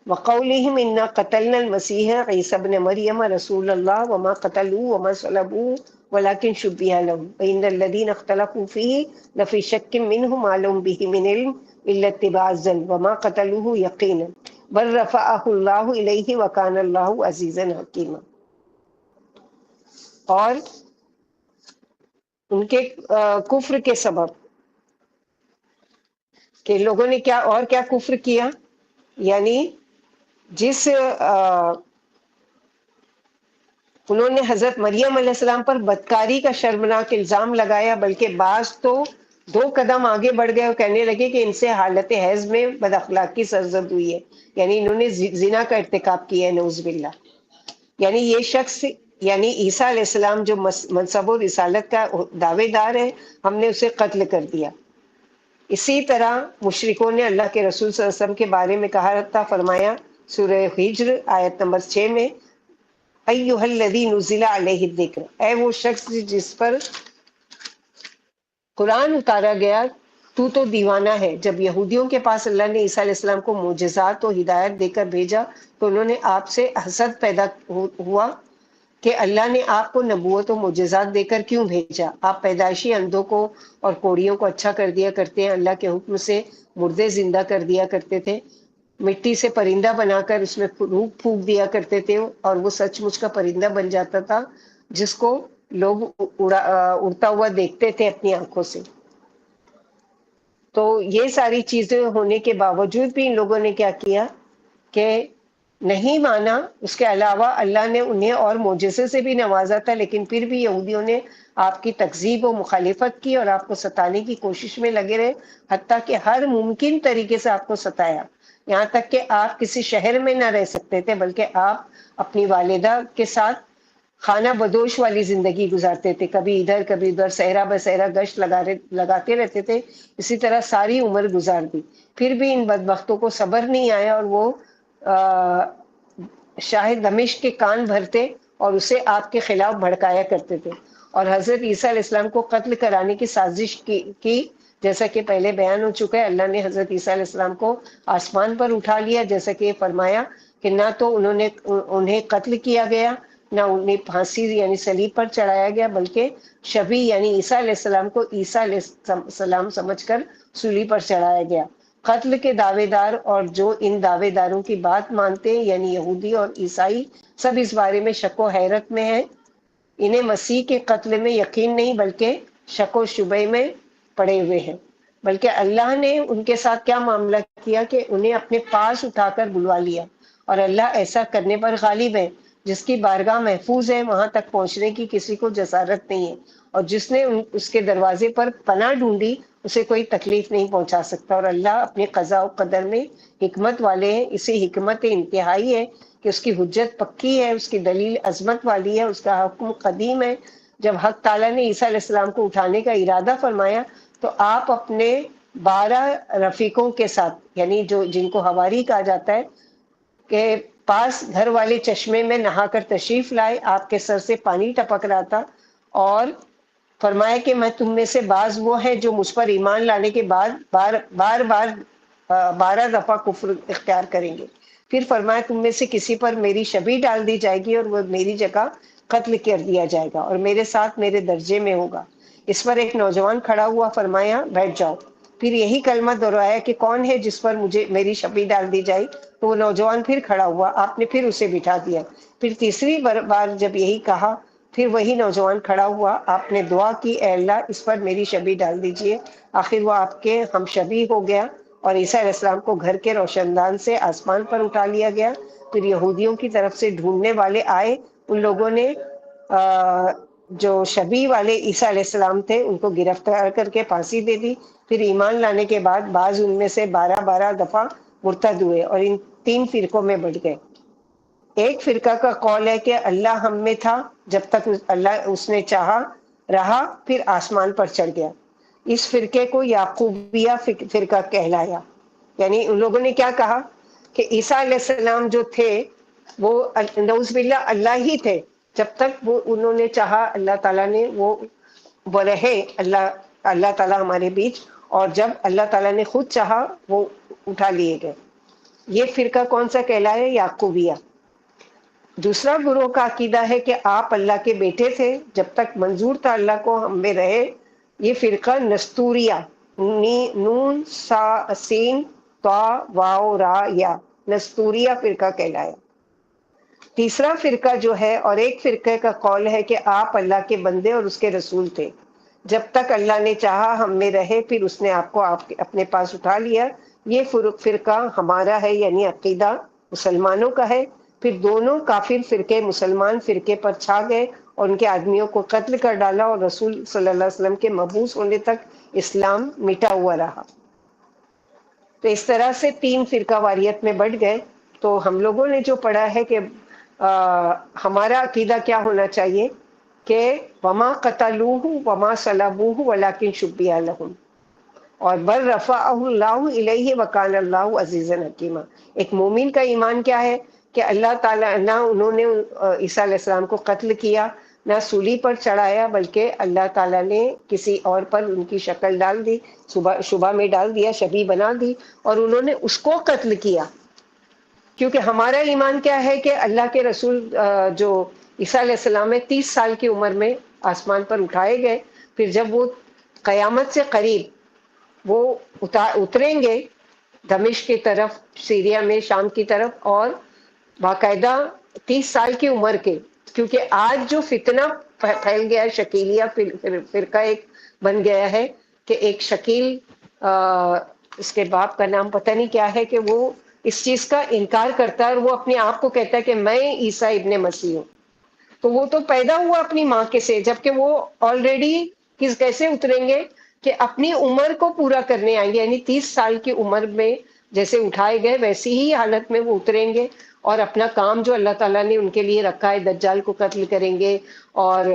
وَقَوْلِهِمْ إِنَّا قَتَلْنَا الْمَسِيحَ عِيسَى ابْنَ مَرْيَمَ رَسُولَ اللَّهِ وَمَا قَتَلُوهُ وَمَا صَلَبُوهُ وَلَكِنْ شُبِّهَ لَهُمْ وَإِنَّ الَّذِينَ اخْتَلَفُوا فِيهِ لَفِي شَكٍّ مِّنْهُ مَا لَهُم بِهِ مِنْ عِلْمٍ إِلَّا اتِّبَاعَ الظَّنِّ وَمَا قَتَلُوهُ يَقِينًا بَلْ رَفَعَهُ اللَّهُ إِلَيْهِ وَكَانَ اللَّهُ عَزِيزًا حَكِيمًا. اور ان کے کفر کے سبب کہ لوگوں نے کیا کفر کیا، یعنی جس انہوں نے حضرت مریم علیہ السلام پر بدکاری کا شرمناک الزام لگایا، بلکہ بعض تو 2 قدم آگے بڑھ گئے اور کہنے لگے کہ ان سے حالت حیض میں بد اخلاقی سرزد ہوئی ہے، یعنی انہوں نے زنا کا ارتکاب کیا ہے، نعوذ باللہ. یعنی یہ شخص، یعنی عیسیٰ علیہ السلام جو منصب و رسالت کا دعوے دار ہے، ہم نے اسے قتل کر دیا. اسی طرح مشرکوں نے اللہ کے رسول صلی اللہ علیہ وسلم کے بارے میں کہا تھا، فرمایا سورہ ہجر آیت نمبر 6 میں ایھا الذی نزل علیہ الذکر، اے وہ شخص جس پر قرآن اتارا گیا، تو دیوانہ ہے. جب یہودیوں کے پاس اللہ نے عیسیٰ علیہ السلام کو معجزات و ہدایت دے کر بھیجا تو انہوں نے آپ سے حسد پیدا ہوا کہ اللہ نے آپ کو نبوت و معجزات دے کر کیوں بھیجا؟ آپ پیدائشی اندھوں کو اور کوڑیوں کو اچھا کر دیا کرتے ہیں، اللہ کے حکم سے مردے زندہ کر دیا کرتے تھے، مٹی سے پرندہ بنا کر اس میں روح پھونک دیا کرتے تھے اور وہ سچ مچ کا پرندہ بن جاتا تھا جس کو لوگ اڑتا ہوا دیکھتے تھے اپنی آنکھوں سے. تو یہ ساری چیزیں ہونے کے باوجود بھی ان لوگوں نے کیا کیا کہ نہیں مانا. اس کے علاوہ اللہ نے انہیں اور معجزے سے بھی نوازا تھا، لیکن پھر بھی یہودیوں نے آپ کی تکذیب و مخالفت کی اور آپ کو ستانے کی کوشش میں لگے رہے، حتیٰ کہ ہر ممکن طریقے سے آپ کو ستایا، یہاں تک کہ آپ کسی شہر میں نہ رہ سکتے تھے، بلکہ آپ اپنی والدہ کے ساتھ خانہ بدوش والی زندگی گزارتے تھے، کبھی ادھر کبھی ادھر، صحرا بصحرا گشت لگاتے رہتے تھے، اسی طرح ساری عمر گزار دی، پھر بھی ان بدبختوں کو صبر نہیں آیا، اور وہ شاہ دمشق کے کان بھرتے اور اسے آپ کے خلاف بھڑکایا کرتے تھے، اور حضرت عیسیٰ علیہ السلام کو قتل کرانے کی سازش کی جیسا کہ پہلے بیان ہو چکا ہے۔ اللہ نے حضرت عیسیٰ علیہ السلام کو آسمان پر اٹھا لیا، جیسا کہ فرمایا کہ نہ تو انہیں قتل کیا گیا، نہ انہیں پھانسی یعنی صلیب پر چڑھایا گیا، بلکہ شبی یعنی عیسیٰ علیہ السلام کو عیسیٰ علیہ السلام سمجھ کر سولی پر چڑھایا گیا۔ قتل کے دعوے دار اور جو ان دعوے داروں کی بات مانتے ہیں یعنی یہودی اور عیسائی، سب اس بارے میں شک و حیرت میں ہیں، انہیں مسیح کے قتل میں یقین نہیں بلکہ شک و شبہ میں پڑے ہوئے ہیں، بلکہ اللہ نے ان کے ساتھ کیا معاملہ کیا کہ انہیں اپنے پاس اٹھا کر بلوا لیا، اور اللہ ایسا کرنے پر غالب ہے، جس کی بارگاہ محفوظ ہے وہاں تک پہنچنے کی کسی کو جسارت نہیں ہے، اور جس نے اس کے دروازے پر پناہ ڈھونڈی اسے کوئی تکلیف نہیں پہنچا سکتا، اور اللہ اپنے قضاء و قدر میں حکمت والے ہیں، اسے حکمت انتہائی ہے کہ اس کی حجت پکی ہے، اس کی دلیل عظمت والی ہے، اس کا حکم قدیم ہے۔ جب حق تعالیٰ نے عیسیٰ علیہ السلام کو اٹھانے کا ارادہ فرمایا تو آپ اپنے 12 رفیقوں کے ساتھ، یعنی جن کو حواری کہا جاتا ہے، کے پاس گھر والے چشمے میں نہا کر تشریف لائے، آپ کے سر سے پانی ٹپک رہا تھا، اور فرمایا کہ میں تم میں سے بعض وہ ہیں جو مجھ پر ایمان لانے کے بعد بار بار 12 دفعہ کفر اختیار کریں گے، پھر فرمایا تم میں سے کسی پر میری شبیہ ڈال دی جائے گی اور وہ میری جگہ قتل کر دیا جائے گا اور میرے ساتھ میرے درجے میں ہوگا۔ اس پر ایک نوجوان کھڑا ہوا، فرمایا بیٹھ جاؤ، پھر یہی کلمہ دہرایا کہ کون ہے جس پر مجھے میری شبیہ ڈال دی جائے، تو وہ نوجوان پھر کھڑا ہوا، آپ نے پھر اسے بٹھا دیا، پھر تیسری بار جب یہی کہا پھر وہی نوجوان کھڑا ہوا، آپ نے دعا کی اے اللہ اس پر میری شبیہ ڈال دیجئے، آخر وہ آپ کے ہم شبیہ ہو گیا اور عیسیٰ علیہ السلام کو گھر کے روشن دان سے آسمان پر اٹھا لیا گیا۔ پھر یہودیوں کی طرف سے ڈھونڈنے والے آئے، ان لوگوں نے جو شبیہ والے عیسیٰ علیہ السلام تھے ان کو گرفتار کر کے پھانسی دے دی، پھر ایمان لانے کے بعد بعض ان میں سے 12 دفعہ مرتد ہوئے اور ان 3 فرقوں میں بٹ گئے۔ ایک فرقہ کا قول ہے کہ اللہ ہم میں تھا جب تک اس نے چاہا رہا، پھر آسمان پر چڑھ گیا، اس فرقے کو یعقوبیہ فرقہ کہلایا، یعنی ان لوگوں نے کیا کہا کہ عیسیٰ علیہ السلام جو تھے وہ نعوذ باللہ اللہ ہی تھے، جب تک وہ انہوں نے چاہا اللہ تعالیٰ نے وہ رہے، اللہ تعالیٰ ہمارے بیچ، اور جب اللہ تعالیٰ نے خود چاہا وہ اٹھا لیے گئے۔ یہ فرقہ کون سا کہلایا؟ یعقوبیہ۔ دوسرا گروہ کا عقیدہ ہے کہ آپ اللہ کے بیٹے تھے جب تک منظور تھا اللہ کو ہم میں رہے، یہ فرقہ نستوریہ، نون سا سین طا واو را یا، نستوریہ فرقہ کہلایا۔ تیسرا فرقہ جو ہے، اور ایک فرقے کا قول ہے کہ آپ اللہ کے بندے اور اس کے رسول تھے، جب تک اللہ نے چاہا ہم میں رہے پھر اس نے آپ کو اپنے پاس اٹھا لیا، یہ فرقہ ہمارا ہے، یعنی عقیدہ مسلمانوں کا ہے۔ پھر دونوں کافر فرقے مسلمان فرقے پر چھا گئے اور ان کے آدمیوں کو قتل کر ڈالا، اور رسول صلی اللہ علیہ وسلم کے مبعوث ہونے تک اسلام مٹا ہوا رہا۔ تو اس طرح سے 3 فرقہ واریت میں بٹ گئے۔ تو ہم لوگوں نے جو پڑھا ہے کہ ہمارا عقیدہ کیا ہونا چاہیے کہ وما قتلوہ وما صلبوہ ولکن شبیہ لہم، اور بل رفعہ اللہ الیہ وکان اللہ عزیزا حکیما۔ ایک مومن کا ایمان کیا ہے کہ اللہ تعالیٰ نہ انہوں نے عیسیٰ علیہ السلام کو قتل کیا، نہ سولی پر چڑھایا، بلکہ اللہ تعالیٰ نے کسی اور پر ان کی شکل ڈال دی، شبہ میں ڈال دیا، شبیہ بنا دی، اور انہوں نے اس کو قتل کیا۔ کیونکہ ہمارا ایمان کیا ہے کہ اللہ کے رسول جو عیسیٰ علیہ السلام 30 سال کی عمر میں آسمان پر اٹھائے گئے، پھر جب وہ قیامت سے قریب وہ اتریں گے دمشق کی طرف، سیریا میں شام کی طرف، اور باقاعدہ 30 سال کی عمر کے، کیونکہ آج جو فتنہ پھیل گیا ہے، شکیلیہ فرقہ ایک بن گیا ہے کہ ایک شکیل، اس کے باپ کا نام پتہ نہیں کیا ہے، کہ وہ اس چیز کا انکار کرتا ہے اور وہ اپنے آپ کو کہتا ہے کہ میں عیسیٰ ابن مسیح ہوں۔ تو وہ تو پیدا ہوا اپنی ماں کے سے، جبکہ وہ آلریڈی کیسے اتریں گے کہ اپنی عمر کو پورا کرنے آئیں گے، یعنی 30 سال کی عمر میں جیسے اٹھائے گئے ویسی ہی حالت میں وہ اتریں گے، اور اپنا کام جو اللہ تعالیٰ نے ان کے لیے رکھا ہے، دجال کو قتل کریں گے اور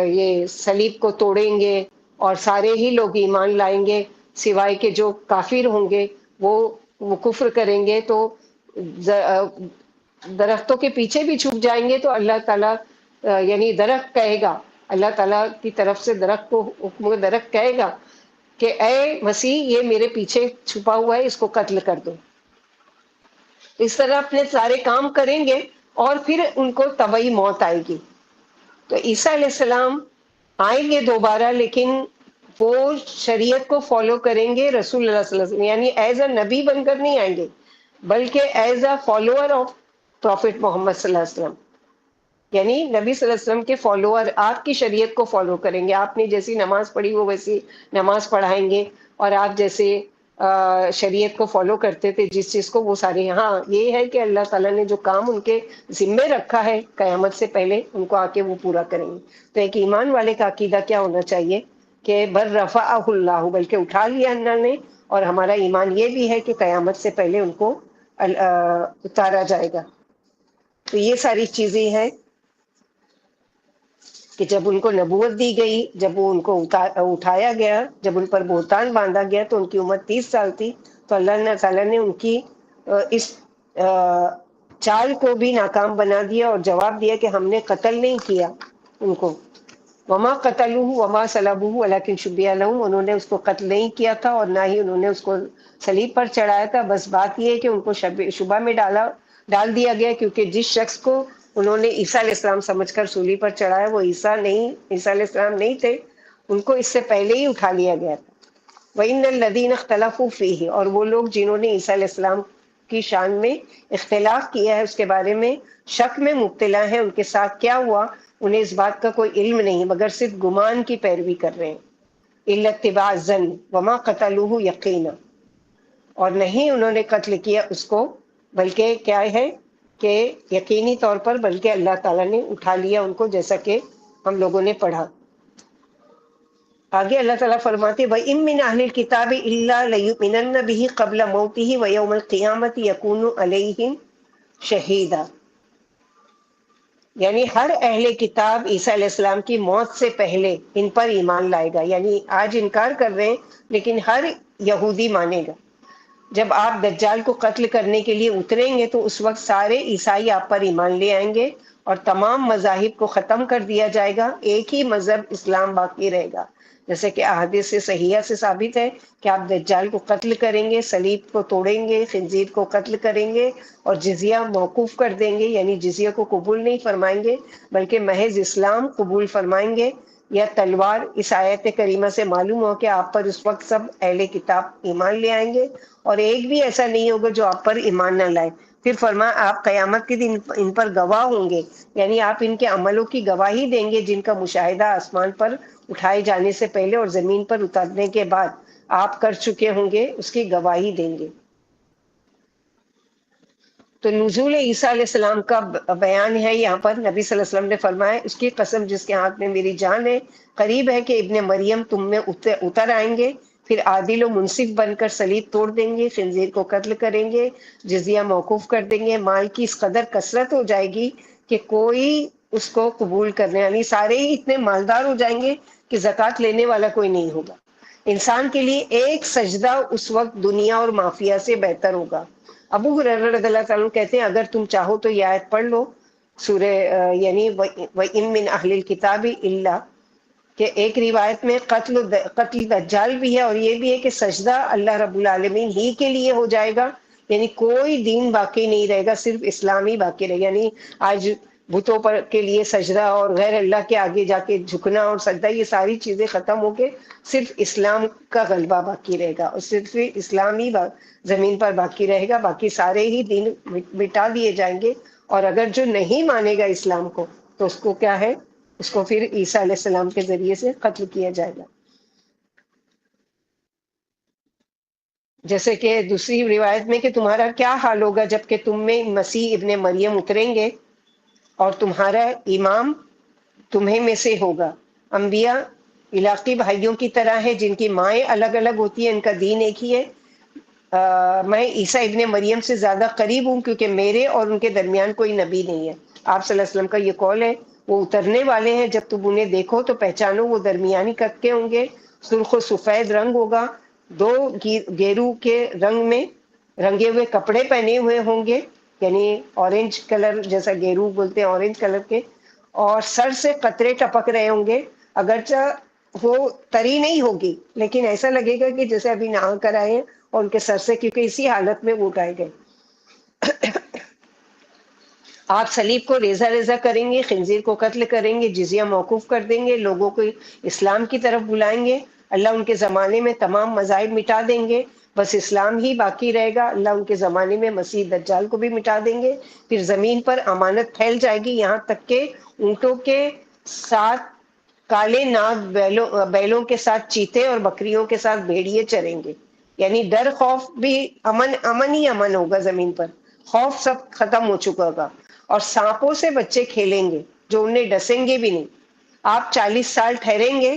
یہ صلیب کو توڑیں گے، اور سارے ہی لوگ ایمان لائیں گے سوائے کہ جو کافر ہوں گے وہ کفر کریں گے، تو درختوں کے پیچھے بھی چھپ جائیں گے تو اللہ تعالیٰ یعنی درخت کہے گا، اللہ تعالیٰ کی طرف سے درخت کو حکم درخت کہے گا کہ اے مسیح یہ میرے پیچھے چھپا ہوا ہے، اس کو قتل کر دو۔ اس طرح اپنے سارے کام کریں گے اور پھر ان کو طبعی موت آئے گی۔ تو عیسیٰ علیہ السلام آئیں گے دوبارہ، لیکن وہ شریعت کو فالو کریں گے، رسول اللہ صلی اللہ علیہ وسلم، یعنی ایز اے نبی بن کر نہیں آئیں گے بلکہ as a follower of prophet Muhammad صلی اللہ علیہ وسلم، یعنی نبی صلی اللہ علیہ وسلم کے فالوور آپ کی شریعت کو فالو کریں گے، آپ نے جیسی نماز پڑھی وہ ویسی نماز پڑھائیں گے، اور آپ جیسے شریعت کو فالو کرتے تھے جس چیز کو، وہ سارے، ہاں یہ ہے کہ اللہ تعالیٰ نے جو کام ان کے ذمے رکھا ہے قیامت سے پہلے ان کو آ کے وہ پورا کریں گے۔ تو ایک ایمان والے کا عقیدہ کیا ہونا چاہیے کہ بر رفعہ اللہ، بلکہ اٹھا لیا اللہ نے، اور ہمارا ایمان یہ بھی ہے کہ قیامت سے پہلے ان کو اتارا جائے گا۔ تو یہ ساری چیزیں ہیں کہ جب ان کو نبوت دی گئی، جب وہ ان کو اٹھایا گیا، جب ان پر بہتان باندھا گیا تو ان کی عمر 30 سال تھی، تو اللہ تعالیٰ نے ان کی اس چال کو بھی ناکام بنا دیا اور جواب دیا کہ ہم نے قتل نہیں کیا ان کو، وما قتلوہ وما صلبوہ ولکن شبیہ لہم، انہوں نے اس کو قتل نہیں کیا تھا اور نہ ہی انہوں نے اس کو صلیب پر چڑھایا تھا، بس بات یہ ہے کہ ان کو شبہ میں ڈال دیا گیا، کیونکہ جس شخص کو انہوں نے عیسیٰ علیہ السلام سمجھ کر سولی پر چڑھایا وہ عیسیٰ علیہ السلام نہیں تھے، ان کو اس سے پہلے ہی اٹھا لیا گیا تھا۔ وَإِنَّ الَّذِينَ اخْتَلَفُوا فِيهِ، اور وہ لوگ جنہوں نے عیسیٰ علیہ السلام کی شان میں اختلاف کیا ہے، اس کے بارے میں شک میں مبتلا ہیں، ان کے ساتھ کیا ہوا انہیں اس بات کا کوئی علم نہیں، مگر صرف گمان کی پیروی کر رہے ہیں۔ إِلَّا اتِّبَاعَ الظَّنِّ وَمَا قَتَلُوهُ يَقِينًا، اور نہیں انہوں نے قتل کیا اس کو، بلکہ کیا ہے کہ یقینی طور پر، بلکہ اللہ تعالیٰ نے اٹھا لیا ان کو، جیسا کہ ہم لوگوں نے پڑھا۔ آگے اللہ تعالیٰ فرماتے وَإِن مِّنْ أَهْلِ الْكِتَابِ إِلَّا لَيُؤْمِنَنَّ بِهِ قَبْلَ مَوْتِهِ وَيَوْمَ الْقِيَامَةِ يَكُونُ عَلَيْهِمْ شَهِيدًا، یعنی ہر اہل کتاب عیسیٰ علیہ السلام کی موت سے پہلے ان پر ایمان لائے گا، یعنی آج انکار کر رہے ہیں لیکن ہر یہودی مانے گا۔ جب آپ دجال کو قتل کرنے کے لیے اتریں گے تو اس وقت سارے عیسائی آپ پر ایمان لے آئیں گے اور تمام مذاہب کو ختم کر دیا جائے گا، ایک ہی مذہب اسلام باقی رہے گا، جیسے کہ احادیث صحیحہ سے ثابت ہے کہ آپ دجال کو قتل کریں گے، صلیب کو توڑیں گے، خنزیر کو قتل کریں گے اور جزیہ موقوف کر دیں گے، یعنی جزیہ کو قبول نہیں فرمائیں گے بلکہ محض اسلام قبول فرمائیں گے یا تلوار۔ اس آیت کریمہ سے معلوم ہو کہ آپ پر اس وقت سب اہل کتاب ایمان لے آئیں گے اور ایک بھی ایسا نہیں ہوگا جو آپ پر ایمان نہ لائے۔ پھر فرمایا آپ قیامت کے دن ان پر گواہ ہوں گے، یعنی آپ ان کے عملوں کی گواہی دیں گے جن کا مشاہدہ آسمان پر اٹھائے جانے سے پہلے اور زمین پر اترنے کے بعد آپ کر چکے ہوں گے، اس کی گواہی دیں گے۔ تو نزول عیسیٰ علیہ السلام کا بیان ہے یہاں پر، نبی صلی اللہ علیہ وسلم نے فرمایا اس کی قسم جس کے ہاتھ میں میری جان ہے، قریب ہے کہ ابن مریم تم میں اتر آئیں گے، پھر عادل و منصف بن کر صلیب توڑ دیں گے، خنزیر کو قتل کریں گے، جزیہ موقوف کر دیں گے، مال کی اس قدر کثرت ہو جائے گی کہ کوئی اس کو قبول کرنے، یعنی سارے ہی اتنے مالدار ہو جائیں گے کہ زکوٰۃ لینے والا کوئی نہیں ہوگا۔ انسان کے لیے ایک سجدہ اس وقت دنیا اور مافیا سے بہتر ہوگا۔ ابو ہریرہ رضی اللہ تعالیٰ عنہ کہتے ہیں اگر تم چاہو تو یہ آیت پڑھ لو، سورہ یعنی وَإِن مِّنْ أَهْلِ الْكِتَابِ إِلَّا، کہ ایک روایت میں قتل دجال بھی ہے اور یہ بھی ہے کہ سجدہ اللہ رب العالمین ہی کے لیے ہو جائے گا، یعنی کوئی دین باقی نہیں رہے گا، صرف اسلام ہی باقی رہے گا۔ یعنی آج بتوں پر کے لیے سجدہ اور غیر اللہ کے آگے جا کے جھکنا اور سجدہ، یہ ساری چیزیں ختم ہو کے صرف اسلام کا غلبہ باقی رہے گا، اور صرف اسلام ہی زمین پر باقی رہے گا، باقی سارے ہی دین مٹا دیے جائیں گے۔ اور اگر جو نہیں مانے گا اسلام کو تو اس کو کیا ہے، اس کو پھر عیسیٰ علیہ السلام کے ذریعے سے قتل کیا جائے گا۔ جیسے کہ دوسری روایت میں کہ تمہارا کیا حال ہوگا جب کہ تم میں مسیح ابن مریم اتریں گے اور تمہارا امام تمہیں میں سے ہوگا۔ انبیاء علاقی بھائیوں کی طرح ہے، جن کی مائیں الگ الگ ہوتی ہیں، ان کا دین ایک ہی ہے، میں عیسیٰ ابن مریم سے زیادہ قریب ہوں کیونکہ میرے اور ان کے درمیان کوئی نبی نہیں ہے. آپ صلی اللہ علیہ وسلم کا یہ قول ہے. وہ اترنے والے ہیں، جب تم انہیں دیکھو تو پہچانو وہ درمیانی قد کے ہوں گے، سرخ و سفید رنگ ہوگا، دو گیرو کے رنگ میں رنگے ہوئے کپڑے پہنے ہوئے ہوں گے، یعنی اورنج کلر جیسا گیرو بولتے ہیں اورنج کلر کے، اور سر سے قطرے ٹپک رہے ہوں گے. اگرچہ وہ تری نہیں ہوگی لیکن ایسا لگے گا کہ جیسے ابھی نہا کر آئے ہیں، اور ان کے سر سے، کیونکہ اسی حالت میں وہ اٹھائے گئے. آپ صلیب کو ریزہ ریزہ کریں گے، خنزیر کو قتل کریں گے، جزیہ موقوف کر دیں گے، لوگوں کو اسلام کی طرف بلائیں گے. اللہ ان کے زمانے میں تمام مذاہب مٹا دیں گے، بس اسلام ہی باقی رہے گا. اللہ ان کے زمانے میں مسیح دجال کو بھی مٹا دیں گے. پھر زمین پر امانت پھیل جائے گی، یہاں تک کہ اونٹوں کے ساتھ کالے ناگ بیلوں کے ساتھ چیتے اور بکریوں کے ساتھ بھیڑیے چریں گے. یعنی ڈر خوف بھی، امن ہی امن ہوگا زمین پر، خوف سب ختم ہو چکا ہوگا. اور سانپوں سے بچے کھیلیں گے جو انہیں ڈسیں گے بھی نہیں. آپ 40 سال ٹھہریں گے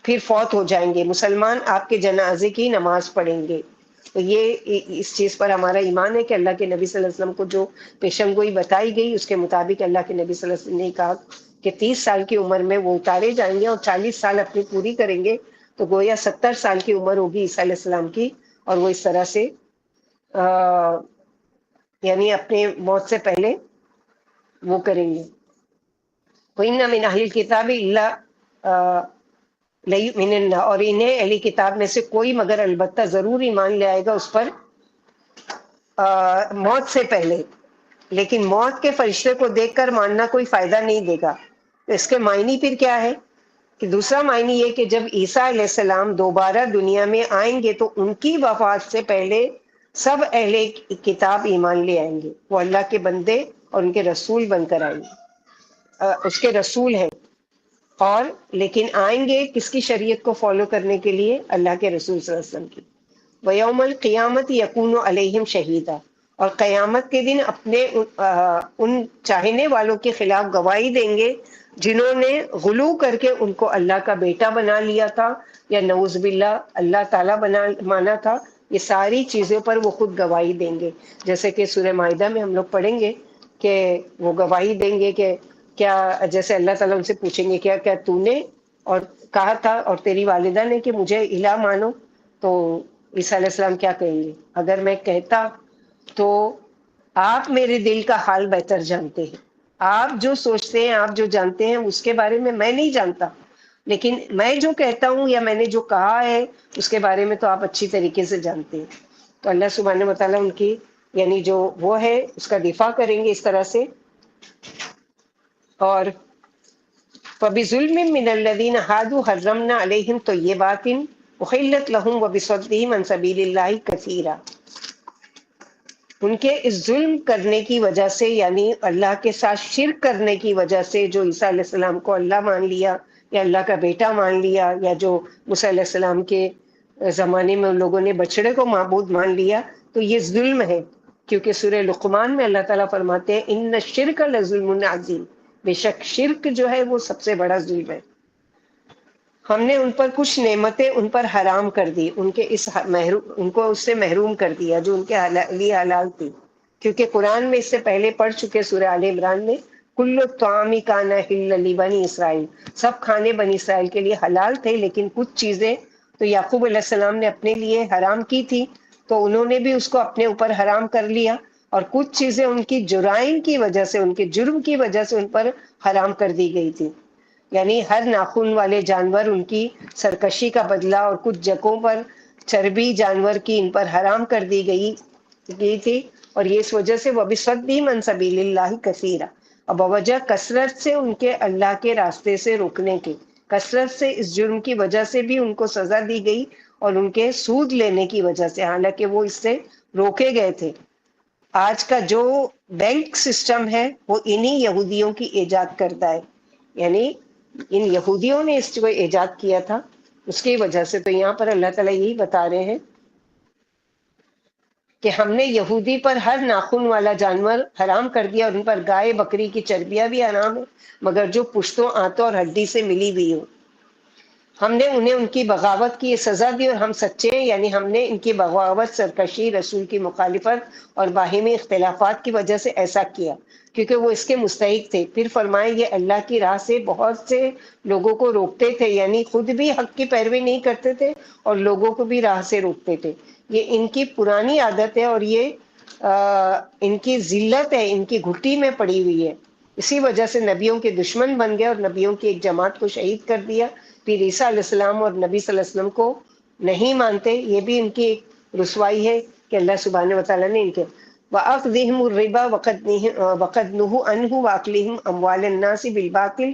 پھر فوت ہو جائیں گے، مسلمان آپ کے جنازے کی نماز پڑھیں گے. تو یہ اس چیز پر ہمارا ایمان ہے کہ اللہ کے نبی صلی اللہ علیہ وسلم کو جو پیشن گوئی بتائی گئی اس کے مطابق اللہ کے نبی صلی اللہ علیہ وسلم نے کہا کہ 30 سال کی عمر میں وہ اتارے جائیں گے اور 40 سال اپنی پوری کریں گے، تو گویا 70 سال کی عمر ہوگی عیسیٰ علیہ السلام کی، اور وہ اس طرح سے یعنی اپنے موت سے پہلے وہ کریں گے. وَإِنَّ مِنْ أَهْلِ الْكِتَابِ إِلَّا لَيُؤْمِنَنَّ، اور انہیں اہلی کتاب میں سے کوئی مگر البتہ ضرور ایمان لے آئے گا اس پر موت سے پہلے. لیکن موت کے فرشتے کو دیکھ کر ماننا کوئی فائدہ نہیں دے گا. تو اس کے معنی پھر کیا ہے کہ دوسرا معنی یہ کہ جب عیسیٰ علیہ السلام دوبارہ دنیا میں آئیں گے تو ان کی وفات سے پہلے سب اہل کتاب ایمان لے آئیں گے. وہ اللہ کے بندے اور ان کے رسول بن کر آئیں گے، اس کے رسول ہیں. اور لیکن آئیں گے کس کی شریعت کو فالو کرنے کے لیے؟ اللہ کے رسول صلی اللہ علیہ وسلم کی. وَيَوْمَ الْقِيَامَةِ يَكُونُ عَلَيْهِمْ شَهِيدًا، اور قیامت کے دن اپنے ان چاہنے والوں کے خلاف گواہی دیں گے جنہوں نے غلو کر کے ان کو اللہ کا بیٹا بنا لیا تھا یا نعوذ باللہ اللہ تعالیٰ مانا تھا. یہ ساری چیزوں پر وہ خود گواہی دیں گے، جیسے کہ سورہ مائدہ میں ہم لوگ پڑھیں گے کہ وہ گواہی دیں گے کہ کیا، جیسے اللہ تعالیٰ ان سے پوچھیں گے کیا کیا تو نے اور کہا تھا اور تیری والدہ نے کہ مجھے الہ مانو، تو عیسیٰ علیہ السلام کیا کہیں گے؟ اگر میں کہتا تو آپ میرے دل کا حال بہتر جانتے ہیں، آپ جو سوچتے ہیں، آپ جو جانتے ہیں اس کے بارے میں نہیں جانتا، لیکن میں جو کہتا ہوں یا میں نے جو کہا ہے اس کے بارے میں تو آپ اچھی طریقے سے جانتے ہیں. تو اللہ سبحانہ و تعالیٰ ان کی یعنی جو وہ ہے اس کا دفاع کریں گے اس طرح سے. اور فَبِظُلْمٍ مِّنَ الَّذِينَ هَادُوا حَرَّمْنَا عَلَيْهِمْ طَيِّبَاتٍ أُحِلَّتْ لَهُمْ وَبِصَدِّهِمْ عَن سَبِيلِ اللَّهِ كَثِيرًا. ان کے اس ظلم کرنے کی وجہ سے، یعنی اللہ کے ساتھ شرک کرنے کی وجہ سے، جو عیسیٰ علیہ السلام کو اللہ مان لیا یا اللہ کا بیٹا مان لیا، یا جو موسیٰ علیہ السلام کے زمانے میں ان لوگوں نے بچڑے کو معبود مان لیا، تو یہ ظلم ہے. کیونکہ سورہ لقمان میں اللہ تعالیٰ فرماتے ہیں ان الشرک لظلم عظیم، بے شک شرک جو ہے وہ سب سے بڑا ظلم ہے. ہم نے ان پر کچھ نعمتیں ان پر حرام کر دی، ان کو اس سے محروم کر دیا جو ان کے لیے حلال تھی. کیونکہ قرآن میں اس سے پہلے پڑھ چکے سورہ آل عمران میں کل الطعام کان حلا لبنی اسرائیل، سب کھانے بنی اسرائیل کے لیے حلال تھے، لیکن کچھ چیزیں تو یعقوب علیہ السلام نے اپنے لیے حرام کی تھی تو انہوں نے بھی اس کو اپنے اوپر حرام کر لیا، اور کچھ چیزیں ان کی جرائم کی وجہ سے، ان کے جرم کی وجہ سے ان پر حرام کر دی گئی تھی. یعنی ہر ناخن والے جانور ان کی سرکشی کا بدلہ، اور کچھ جگہوں پر چربی جانور کی ان پر حرام کر دی گئی تھی. اور یہ اس وجہ سے وَبِصَدِّهِمْ عَن سَبِيلِ اللَّهِ كَثِيرًا، اور بوجہ کثرت سے ان کے اللہ کے راستے سے روکنے کے، کثرت سے اس جرم کی وجہ سے بھی ان کو سزا دی گئی، اور ان کے سود لینے کی وجہ سے، حالانکہ وہ اس سے روکے گئے تھے. آج کا جو بینک سسٹم ہے وہ انہی یہودیوں کی ایجاد کردہ ہے، یعنی ان یہودیوں نے اس کو ایجاد کیا تھا اس کی وجہ سے. تو یہاں پر اللہ تعالیٰ یہی بتا رہے ہیں کہ ہم نے یہودی پر ہر ناخن والا جانور حرام کر دیا، اور ان پر گائے بکری کی چربیاں بھی حرام ہے مگر جو پشتوں آنتوں اور ہڈی سے ملی ہوئی ہو. ہم نے انہیں ان کی بغاوت کی یہ سزا دی اور ہم سچے ہیں، یعنی ہم نے ان کی بغاوت، سرکشی، رسول کی مخالفت اور باہمی اختلافات کی وجہ سے ایسا کیا کیونکہ وہ اس کے مستحق تھے۔ پھر فرمائے یہ اللہ کی راہ سے بہت سے لوگوں کو روکتے تھے، یعنی خود بھی حق کی پیروی نہیں کرتے تھے اور لوگوں کو بھی راہ سے روکتے تھے۔ یہ ان کی پرانی عادت ہے اور یہ ان کی ذلت ہے، ان کی گھٹی میں پڑی ہوئی ہے۔ اسی وجہ سے نبیوں کے دشمن بن گئے اور نبیوں کی ایک جماعت کو شہید کر دیا۔ پھر عیسیٰ علیہ السلام اور نبی صلی اللہ علیہ وسلم کو نہیں مانتے، یہ بھی ان کی ایک رسوائی ہے کہ اللہ سبحانہ وتعالیٰ نے ان کے وَأَخْذِهِمُ الرِّبَا وَقَدْ نُهُوا عَنْهُ وَأَكْلِهِمْ أَمْوَالَ النَّاسِ بِالْبَاطِلِ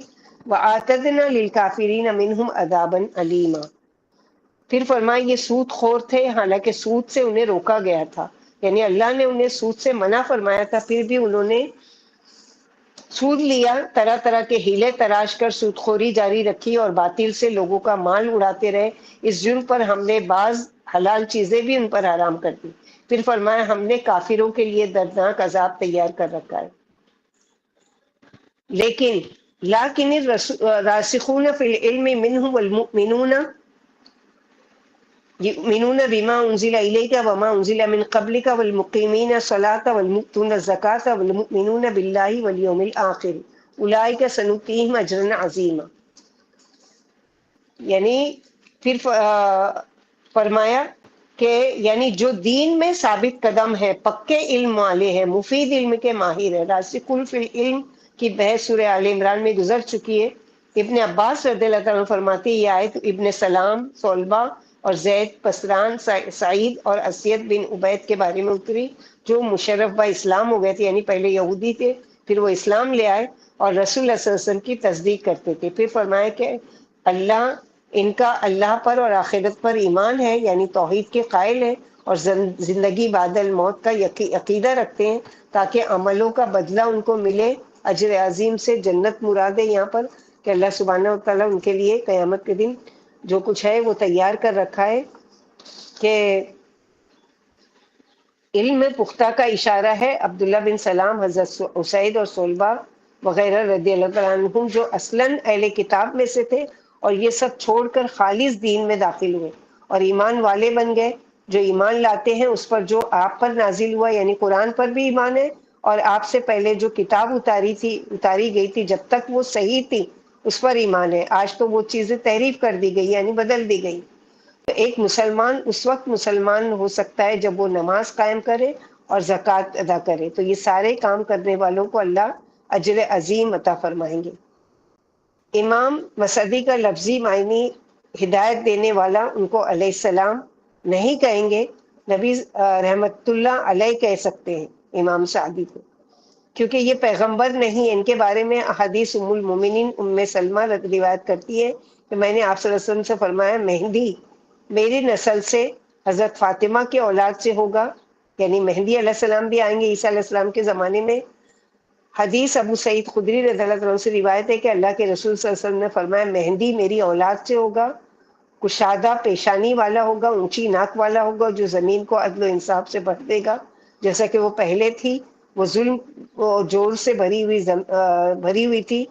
وَأَعْتَدْنَا لِلْكَافِرِينَ مِنْهُمْ عَذَابًا أَلِيمًا۔ پھر فرمائے یہ سود خور تھے، حالانکہ سود سے انہیں روکا گیا تھا، یعنی اللہ نے انہیں سود سے منع فرمایا تھا، پھر بھی انہوں نے سود لیا، طرح طرح کے ہیلے تراش کر سود خوری جاری رکھی اور باطل سے لوگوں کا مال اڑاتے رہے۔ اس جرم پر ہم نے بعض حلال چیزیں بھی ان پر حرام کر دی۔ پھر فرمایا ہم نے کافروں کے لیے دردناک عذاب تیار کر رکھا ہے۔ لیکن الراسخون فی العلم منهم والمؤمنون یؤمنون بما انزل الیک وما انزل من قبلک والمقیمین الصلاۃ والمؤتون الزکاۃ والمؤمنون باللہ والیوم الآخر اولئک سنؤتیہم اجرا عظیما۔ یعنی پھر فرمایا کہ یعنی جو دین میں ثابت قدم ہے، پکے علم والے ہیں، مفید علم کے ماہر ہیں۔ راسخون فی العلم کی بحث سورہ آل عمران میں گزر چکی ہے۔ ابن عباس رضی اللہ تعالیٰ عنہ فرماتے ہیں یہ آیت ابن سلام، صلبہ اور زید، پسران، سعید اور اسید بن عبید کے بارے میں اتری، جو مشرف با اسلام ہو گئے تھے، یعنی پہلے یہودی تھے پھر وہ اسلام لے آئے اور رسول اللہ صلی اللہ علیہ وسلم کی تصدیق کرتے تھے۔ پھر فرمایا کہ ان کا اللہ پر اور آخرت پر ایمان ہے، یعنی توحید کے قائل ہیں اور زندگی بعد الموت کا عقیدہ رکھتے ہیں تاکہ عملوں کا بدلہ ان کو ملے۔ اجر عظیم سے جنت مراد ہے یہاں پر کہ اللہ سبحانہ و تعالیٰ ان کے لیے قیامت کے دن جو کچھ ہے وہ تیار کر رکھا ہے۔ کہ علم میں پختہ کا اشارہ ہے عبداللہ بن سلام، حضرت اسید اور صلبہ وغیرہ رضی اللہ تعالیٰ عنہم، جو اصلاً اہل کتاب میں سے تھے اور یہ سب چھوڑ کر خالص دین میں داخل ہوئے اور ایمان والے بن گئے۔ جو ایمان لاتے ہیں اس پر جو آپ پر نازل ہوا، یعنی قرآن پر بھی ایمان ہے، اور آپ سے پہلے جو کتاب اتاری گئی تھی جب تک وہ صحیح تھی اس پر ایمان ہے۔ آج تو وہ چیزیں تحریف کر دی گئی، یعنی بدل دی گئی۔ تو ایک مسلمان اس وقت مسلمان ہو سکتا ہے جب وہ نماز قائم کرے اور زکوٰۃ ادا کرے، تو یہ سارے کام کرنے والوں کو اللہ اجر عظیم عطا فرمائیں گے۔ امام مسدی کا لفظی معنی ہدایت دینے والا ان کو علیہ السلام نہیں کہیں گے، نبی رحمت اللہ علیہ کہہ سکتے ہیں امام سعدی کو، کیونکہ یہ پیغمبر نہیں۔ ان کے بارے میں احادیث ام المومنین ام سلمہ روایت کرتی ہے کہ میں نے آپ صلی اللہ علیہ وسلم سے فرمایا مہدی میری نسل سے حضرت فاطمہ کے اولاد سے ہوگا، یعنی مہدی علیہ السلام بھی آئیں گے عیسیٰ علیہ السلام کے زمانے میں۔ حدیث ابو سعید خدری رضی اللہ عنہ سے روایت ہے کہ اللہ کے رسول صلی اللہ علیہ وسلم نے فرمایا مہدی میری اولاد سے ہوگا، کشادہ پیشانی والا ہوگا، اونچی ناک والا ہوگا، جو زمین کو عدل و انصاف سے بھر دے گا جیسا کہ وہ پہلے تھی۔ وہ ظلم و جور سے بھری ہوئی تھی۔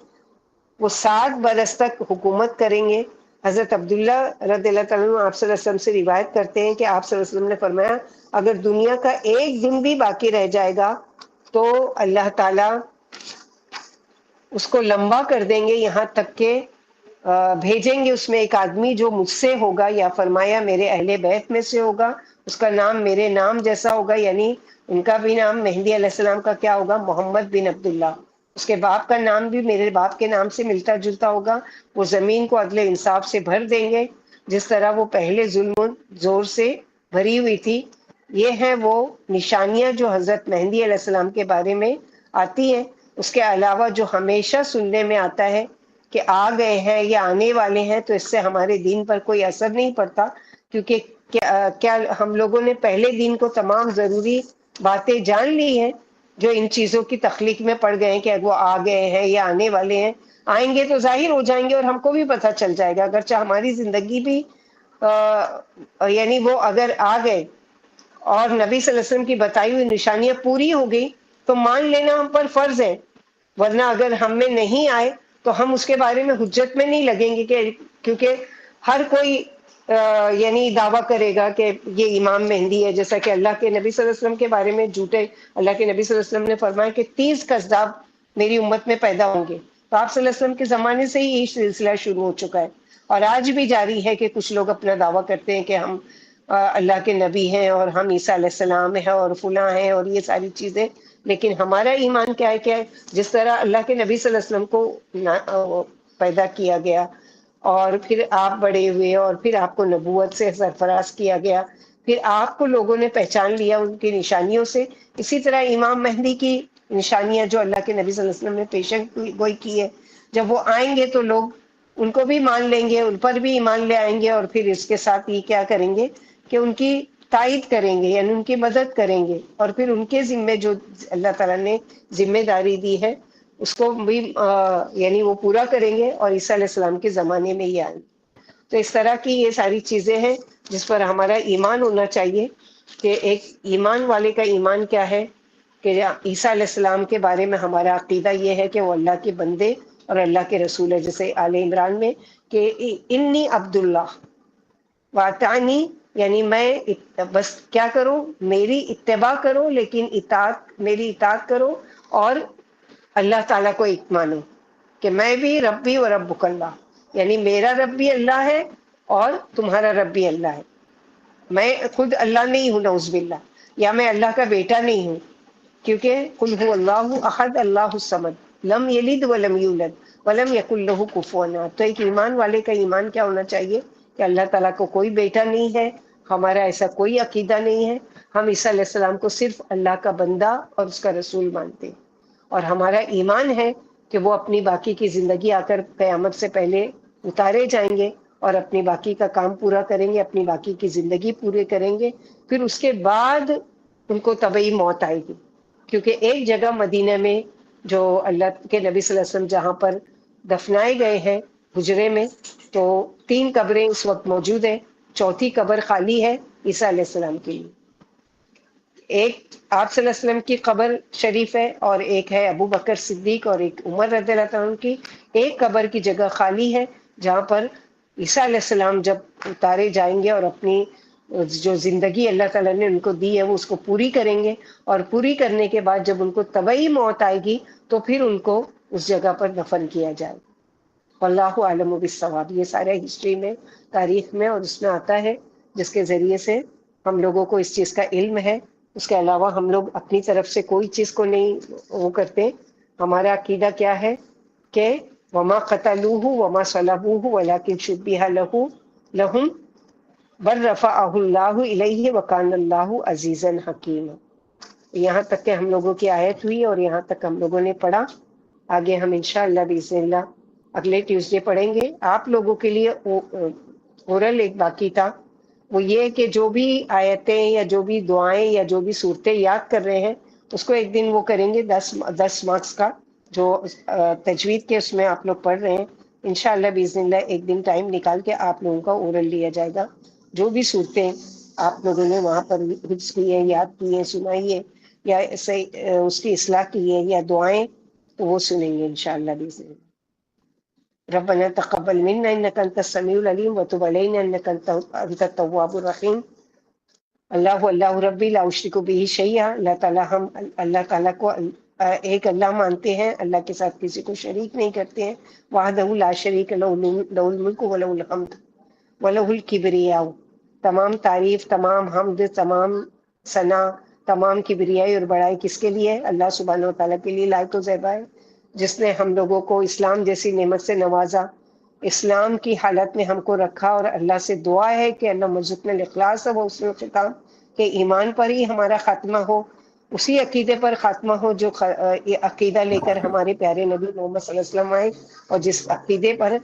وہ 7 برس تک حکومت کریں گے۔ حضرت عبداللہ رضی اللہ تعالیٰ عنہ آپ صلی اللہ علیہ وسلم سے روایت کرتے ہیں کہ آپ صلی اللہ علیہ وسلم نے فرمایا اگر دنیا کا ایک دن بھی باقی رہ جائے گا تو اللہ تعالیٰ اس کو لمبا کر دیں گے، یہاں تک کہ بھیجیں گے اس میں ایک آدمی جو مجھ سے ہوگا، یا فرمایا میرے اہل بیت میں سے ہوگا، اس کا نام میرے نام جیسا ہوگا، یعنی ان کا بھی نام مہدی علیہ السلام کا کیا ہوگا، محمد بن عبداللہ۔ اس کے باپ کا نام بھی میرے باپ کے نام سے ملتا جلتا ہوگا۔ وہ زمین کو عدل انصاف سے بھر دیں گے جس طرح وہ پہلے ظلم و زور سے بھری ہوئی تھی۔ یہ ہیں وہ نشانیاں جو حضرت مہدی علیہ السلام کے بارے میں آتی ہیں۔ اس کے علاوہ جو ہمیشہ سننے میں آتا ہے کہ آ گئے ہیں یا آنے والے ہیں، تو اس سے ہمارے دین پر کوئی اثر نہیں پڑتا، کیونکہ کیا ہم لوگوں نے پہلے دین کو تمام ضروری باتیں جان لی ہیں جو ان چیزوں کی تخلیق میں پڑ گئے ہیں کہ وہ آ گئے ہیں یا آنے والے ہیں۔ آئیں گے تو ظاہر ہو جائیں گے اور ہم کو بھی پتہ چل جائے گا، اگرچہ ہماری زندگی بھی یعنی وہ اگر آ گئے اور نبی صلی اللہ علیہ وسلم کی بتائی ہوئی نشانیاں پوری ہو گئی تو مان لینا ہم پر فرض ہے، ورنہ اگر ہم میں نہیں آئے تو ہم اس کے بارے میں حجت میں نہیں لگیں گے، کیونکہ ہر کوئی یعنی دعویٰ کرے گا کہ یہ امام مہدی ہے، جیسا کہ اللہ کے نبی صلی اللہ علیہ وسلم کے بارے میں جھوٹے، اللہ کے نبی صلی اللہ علیہ وسلم نے فرمایا کہ 30 کذاب میری امت میں پیدا ہوں گے. تو آپ صلی اللہ علیہ وسلم کے زمانے سے ہی یہ سلسلہ شروع ہو چکا ہے، اور آج بھی جاری ہے کہ کچھ لوگ اپنا دعویٰ کرتے ہیں کہ ہم اللہ کے نبی ہیں اور ہم عیسیٰ علیہ السلام ہیں اور فلاں ہیں اور یہ ساری چیزیں. لیکن ہمارا ایمان کیا ہے کہ جس طرح اللہ کے نبی صلی اللہ علیہ وسلم کو پیدا کیا گیا اور پھر آپ بڑے ہوئے اور پھر آپ کو نبوت سے سرفراز کیا گیا، پھر آپ کو لوگوں نے پہچان لیا ان کی نشانیوں سے، اسی طرح امام مہدی کی نشانیاں جو اللہ کے نبی صلی اللہ علیہ وسلم نے پیشن گوئی کی ہے، جب وہ آئیں گے تو لوگ ان کو بھی مان لیں گے، ان پر بھی ایمان لے آئیں گے، اور پھر اس کے ساتھ یہ کیا کریں گے کہ ان کی تائید کریں گے، یعنی ان کی مدد کریں گے، اور پھر ان کے ذمے جو اللہ تعالیٰ نے ذمہ داری دی ہے اس کو بھی یعنی وہ پورا کریں گے، اور عیسیٰ علیہ السلام کے زمانے میں ہی آئیں گے. تو اس طرح کی یہ ساری چیزیں ہیں جس پر ہمارا ایمان ہونا چاہیے کہ ایک ایمان والے کا ایمان کیا ہے کہ عیسیٰ علیہ السلام کے بارے میں ہمارا عقیدہ یہ ہے کہ وہ اللہ کے بندے اور اللہ کے رسول ہے، جیسے آل عمران میں کہ انی عبداللہ واتانی، یعنی میں بس کیا کروں، میری اتباع کرو، لیکن میری اطاعت کرو، اور اللہ تعالیٰ کو ایک مانو کہ میں بھی ربی و ربک اللہ، یعنی میرا رب بھی اللہ ہے اور تمہارا رب بھی اللہ ہے. میں خود اللہ نہیں ہوں نعوذ باللہ، یا میں اللہ کا بیٹا نہیں ہوں، کیونکہ قل هو اللہ احد اللہ الصمد لم یلد ولم یولد ولم یکن لہ کفوا احد. تو ایک ایمان والے کا ایمان کیا ہونا چاہیے کہ اللہ تعالیٰ کو کوئی بیٹا نہیں ہے، ہمارا ایسا کوئی عقیدہ نہیں ہے، ہم عیسیٰ علیہ السلام کو صرف اللہ کا بندہ اور اس کا رسول مانتے ہیں، اور ہمارا ایمان ہے کہ وہ اپنی باقی کی زندگی آ کر قیامت سے پہلے اتارے جائیں گے اور اپنی باقی کا کام پورا کریں گے، اپنی باقی کی زندگی پورے کریں گے، پھر اس کے بعد ان کو طبعی موت آئے گی. کیونکہ ایک جگہ مدینہ میں جو اللہ کے نبی صلی اللہ علیہ وسلم جہاں پر دفنائے گئے ہیں حجرے میں، تو 3 قبریں اس وقت موجود ہیں، چوتھی قبر خالی ہے عیسیٰ علیہ السلام کے لیے. ایک آپ صلی اللہ علیہ وسلم کی قبر شریف ہے، اور ایک ہے ابو بکر صدیق اور ایک عمر رضی اللہ عنہ کی. ایک قبر کی جگہ خالی ہے جہاں پر عیسیٰ علیہ السلام جب اتارے جائیں گے اور اپنی جو زندگی اللہ تعالیٰ نے ان کو دی ہے وہ اس کو پوری کریں گے، اور پوری کرنے کے بعد جب ان کو طبعی موت آئے گی تو پھر ان کو اس جگہ پر دفن کیا جائے. واللہ عالم بالصواب. یہ سارے ہسٹری میں، تاریخ میں، اور اس میں آتا ہے جس کے ذریعے سے ہم لوگوں کو اس چیز کا علم ہے. اس کے علاوہ ہم لوگ اپنی طرف سے کوئی چیز کو نہیں وہ کرتے. ہمارا عقیدہ کیا ہے کہ وما قتلوہ وما صلبوہ ولکن شبہ لہم بل رفعہ اللہ الیہ وکان اللہ عزیزا حکیما. یہاں تک کہ ہم لوگوں کی آیت ہوئی اور یہاں تک ہم لوگوں نے پڑھا. آگے ہم انشاءاللہ باذن اللہ اگلے ٹیوزڈے پڑھیں گے. آپ لوگوں کے لیے اورل ایک باقی تھا، وہ یہ کہ جو بھی آیتیں یا جو بھی دعائیں یا جو بھی صورتیں یاد کر رہے ہیں اس کو ایک دن وہ کریں گے 10 مارکس کا، جو تجوید کے اس میں آپ لوگ پڑھ رہے ہیں. انشاءاللہ باذن اللہ ایک دن ٹائم نکال کے آپ لوگوں کا اورل لیا جائے گا. جو بھی صورتیں آپ لوگوں نے وہاں پر حفظ کی ہیں، یاد کی ہیں، سنائی ہے، یا ایسے اس کی اصلاح کی ہے، یا دعائیں، تو وہ سنیں گے انشاءاللہ باذن اللہ. ربنا تقبل منا انك انت السميع العليم وتب علينا انك انت التواب الرحيم. اللہ ربی لا اشرک به شیئا. اللہ تعالیٰ ہم اللہ تعالیٰ کو ایک اللہ مانتے ہیں، اللہ کے ساتھ کسی کو شریک نہیں کرتے ہیں. وحدہ لا شریک لہ الملک ولہ الحمد ولہ الکبریاء. تمام تعریف، تمام حمد، تمام ثنا، تمام کبریائی اور بڑائی کس کے لیے؟ اللہ سبحانہ و تعالیٰ کے لیے لائق و زیبا ہے، جس نے ہم لوگوں کو اسلام جیسی نعمت سے نوازا، اسلام کی حالت میں ہم کو رکھا. اور اللہ سے دعا ہے کہ اللہ مرزقنا الاخلاص و حسن الختام، کہ ایمان پر ہی ہمارا خاتمہ ہو، اسی عقیدے پر خاتمہ ہو جو عقیدہ لے کر ہمارے پیارے نبی محمد صلی اللہ علیہ وسلم آئے، اور جس عقیدے پر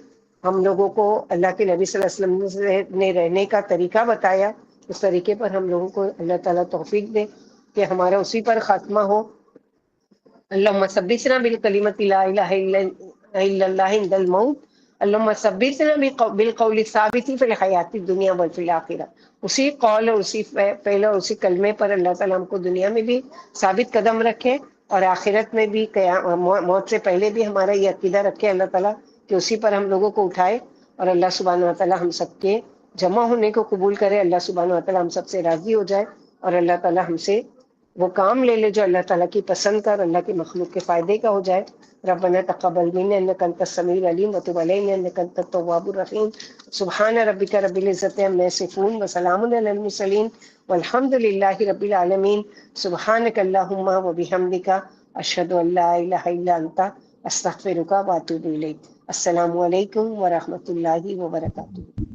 ہم لوگوں کو اللہ کے نبی صلی اللہ علیہ وسلم نے رہنے کا طریقہ بتایا، اس طریقے پر ہم لوگوں کو اللہ تعالیٰ توفیق دے کہ ہمارا اسی پر خاتمہ ہو. اللہم ثبتنا بالکلمۃ لا الہ الا اللہ عند الموت. اللہم ثبتنا بالقول الثابت فی الحیات الدنیا وفی الآخرہ. اسی قول اور اسی فعل اور اسی کلمے پر اللہ تعالیٰ ہم کو دنیا میں بھی ثابت قدم رکھے، اور آخرت میں بھی موت سے پہلے بھی ہمارا یہ عقیدہ رکھے اللہ تعالیٰ کہ اسی پر ہم لوگوں کو اٹھائے اور اللہ سبحانہ و تعالی ہم سب کے جمع ہونے کو قبول کرے، اللہ سبحانہ و تعالی ہم سب سے راضی ہو جائے، اور اللہ تعالی ہم سے وہ کام لے لے جو اللہ تعالیٰ کی پسند کا اور اللہ کی مخلوق کے فائدے کا ہو جائے۔ ربنا تقبل منا انك انت السميع العليم وتب علينا انك انت التواب الرحيم۔ سبحان ربك رب العزة عما يصفون وسلام على المرسلين والحمد لله رب العالمين۔ سبحانك اللهم وبحمدك اشهد ان لا اله الا انت استغفرك واتوب اليك۔ السلام علیکم ورحمۃ اللہ وبرکاتہ۔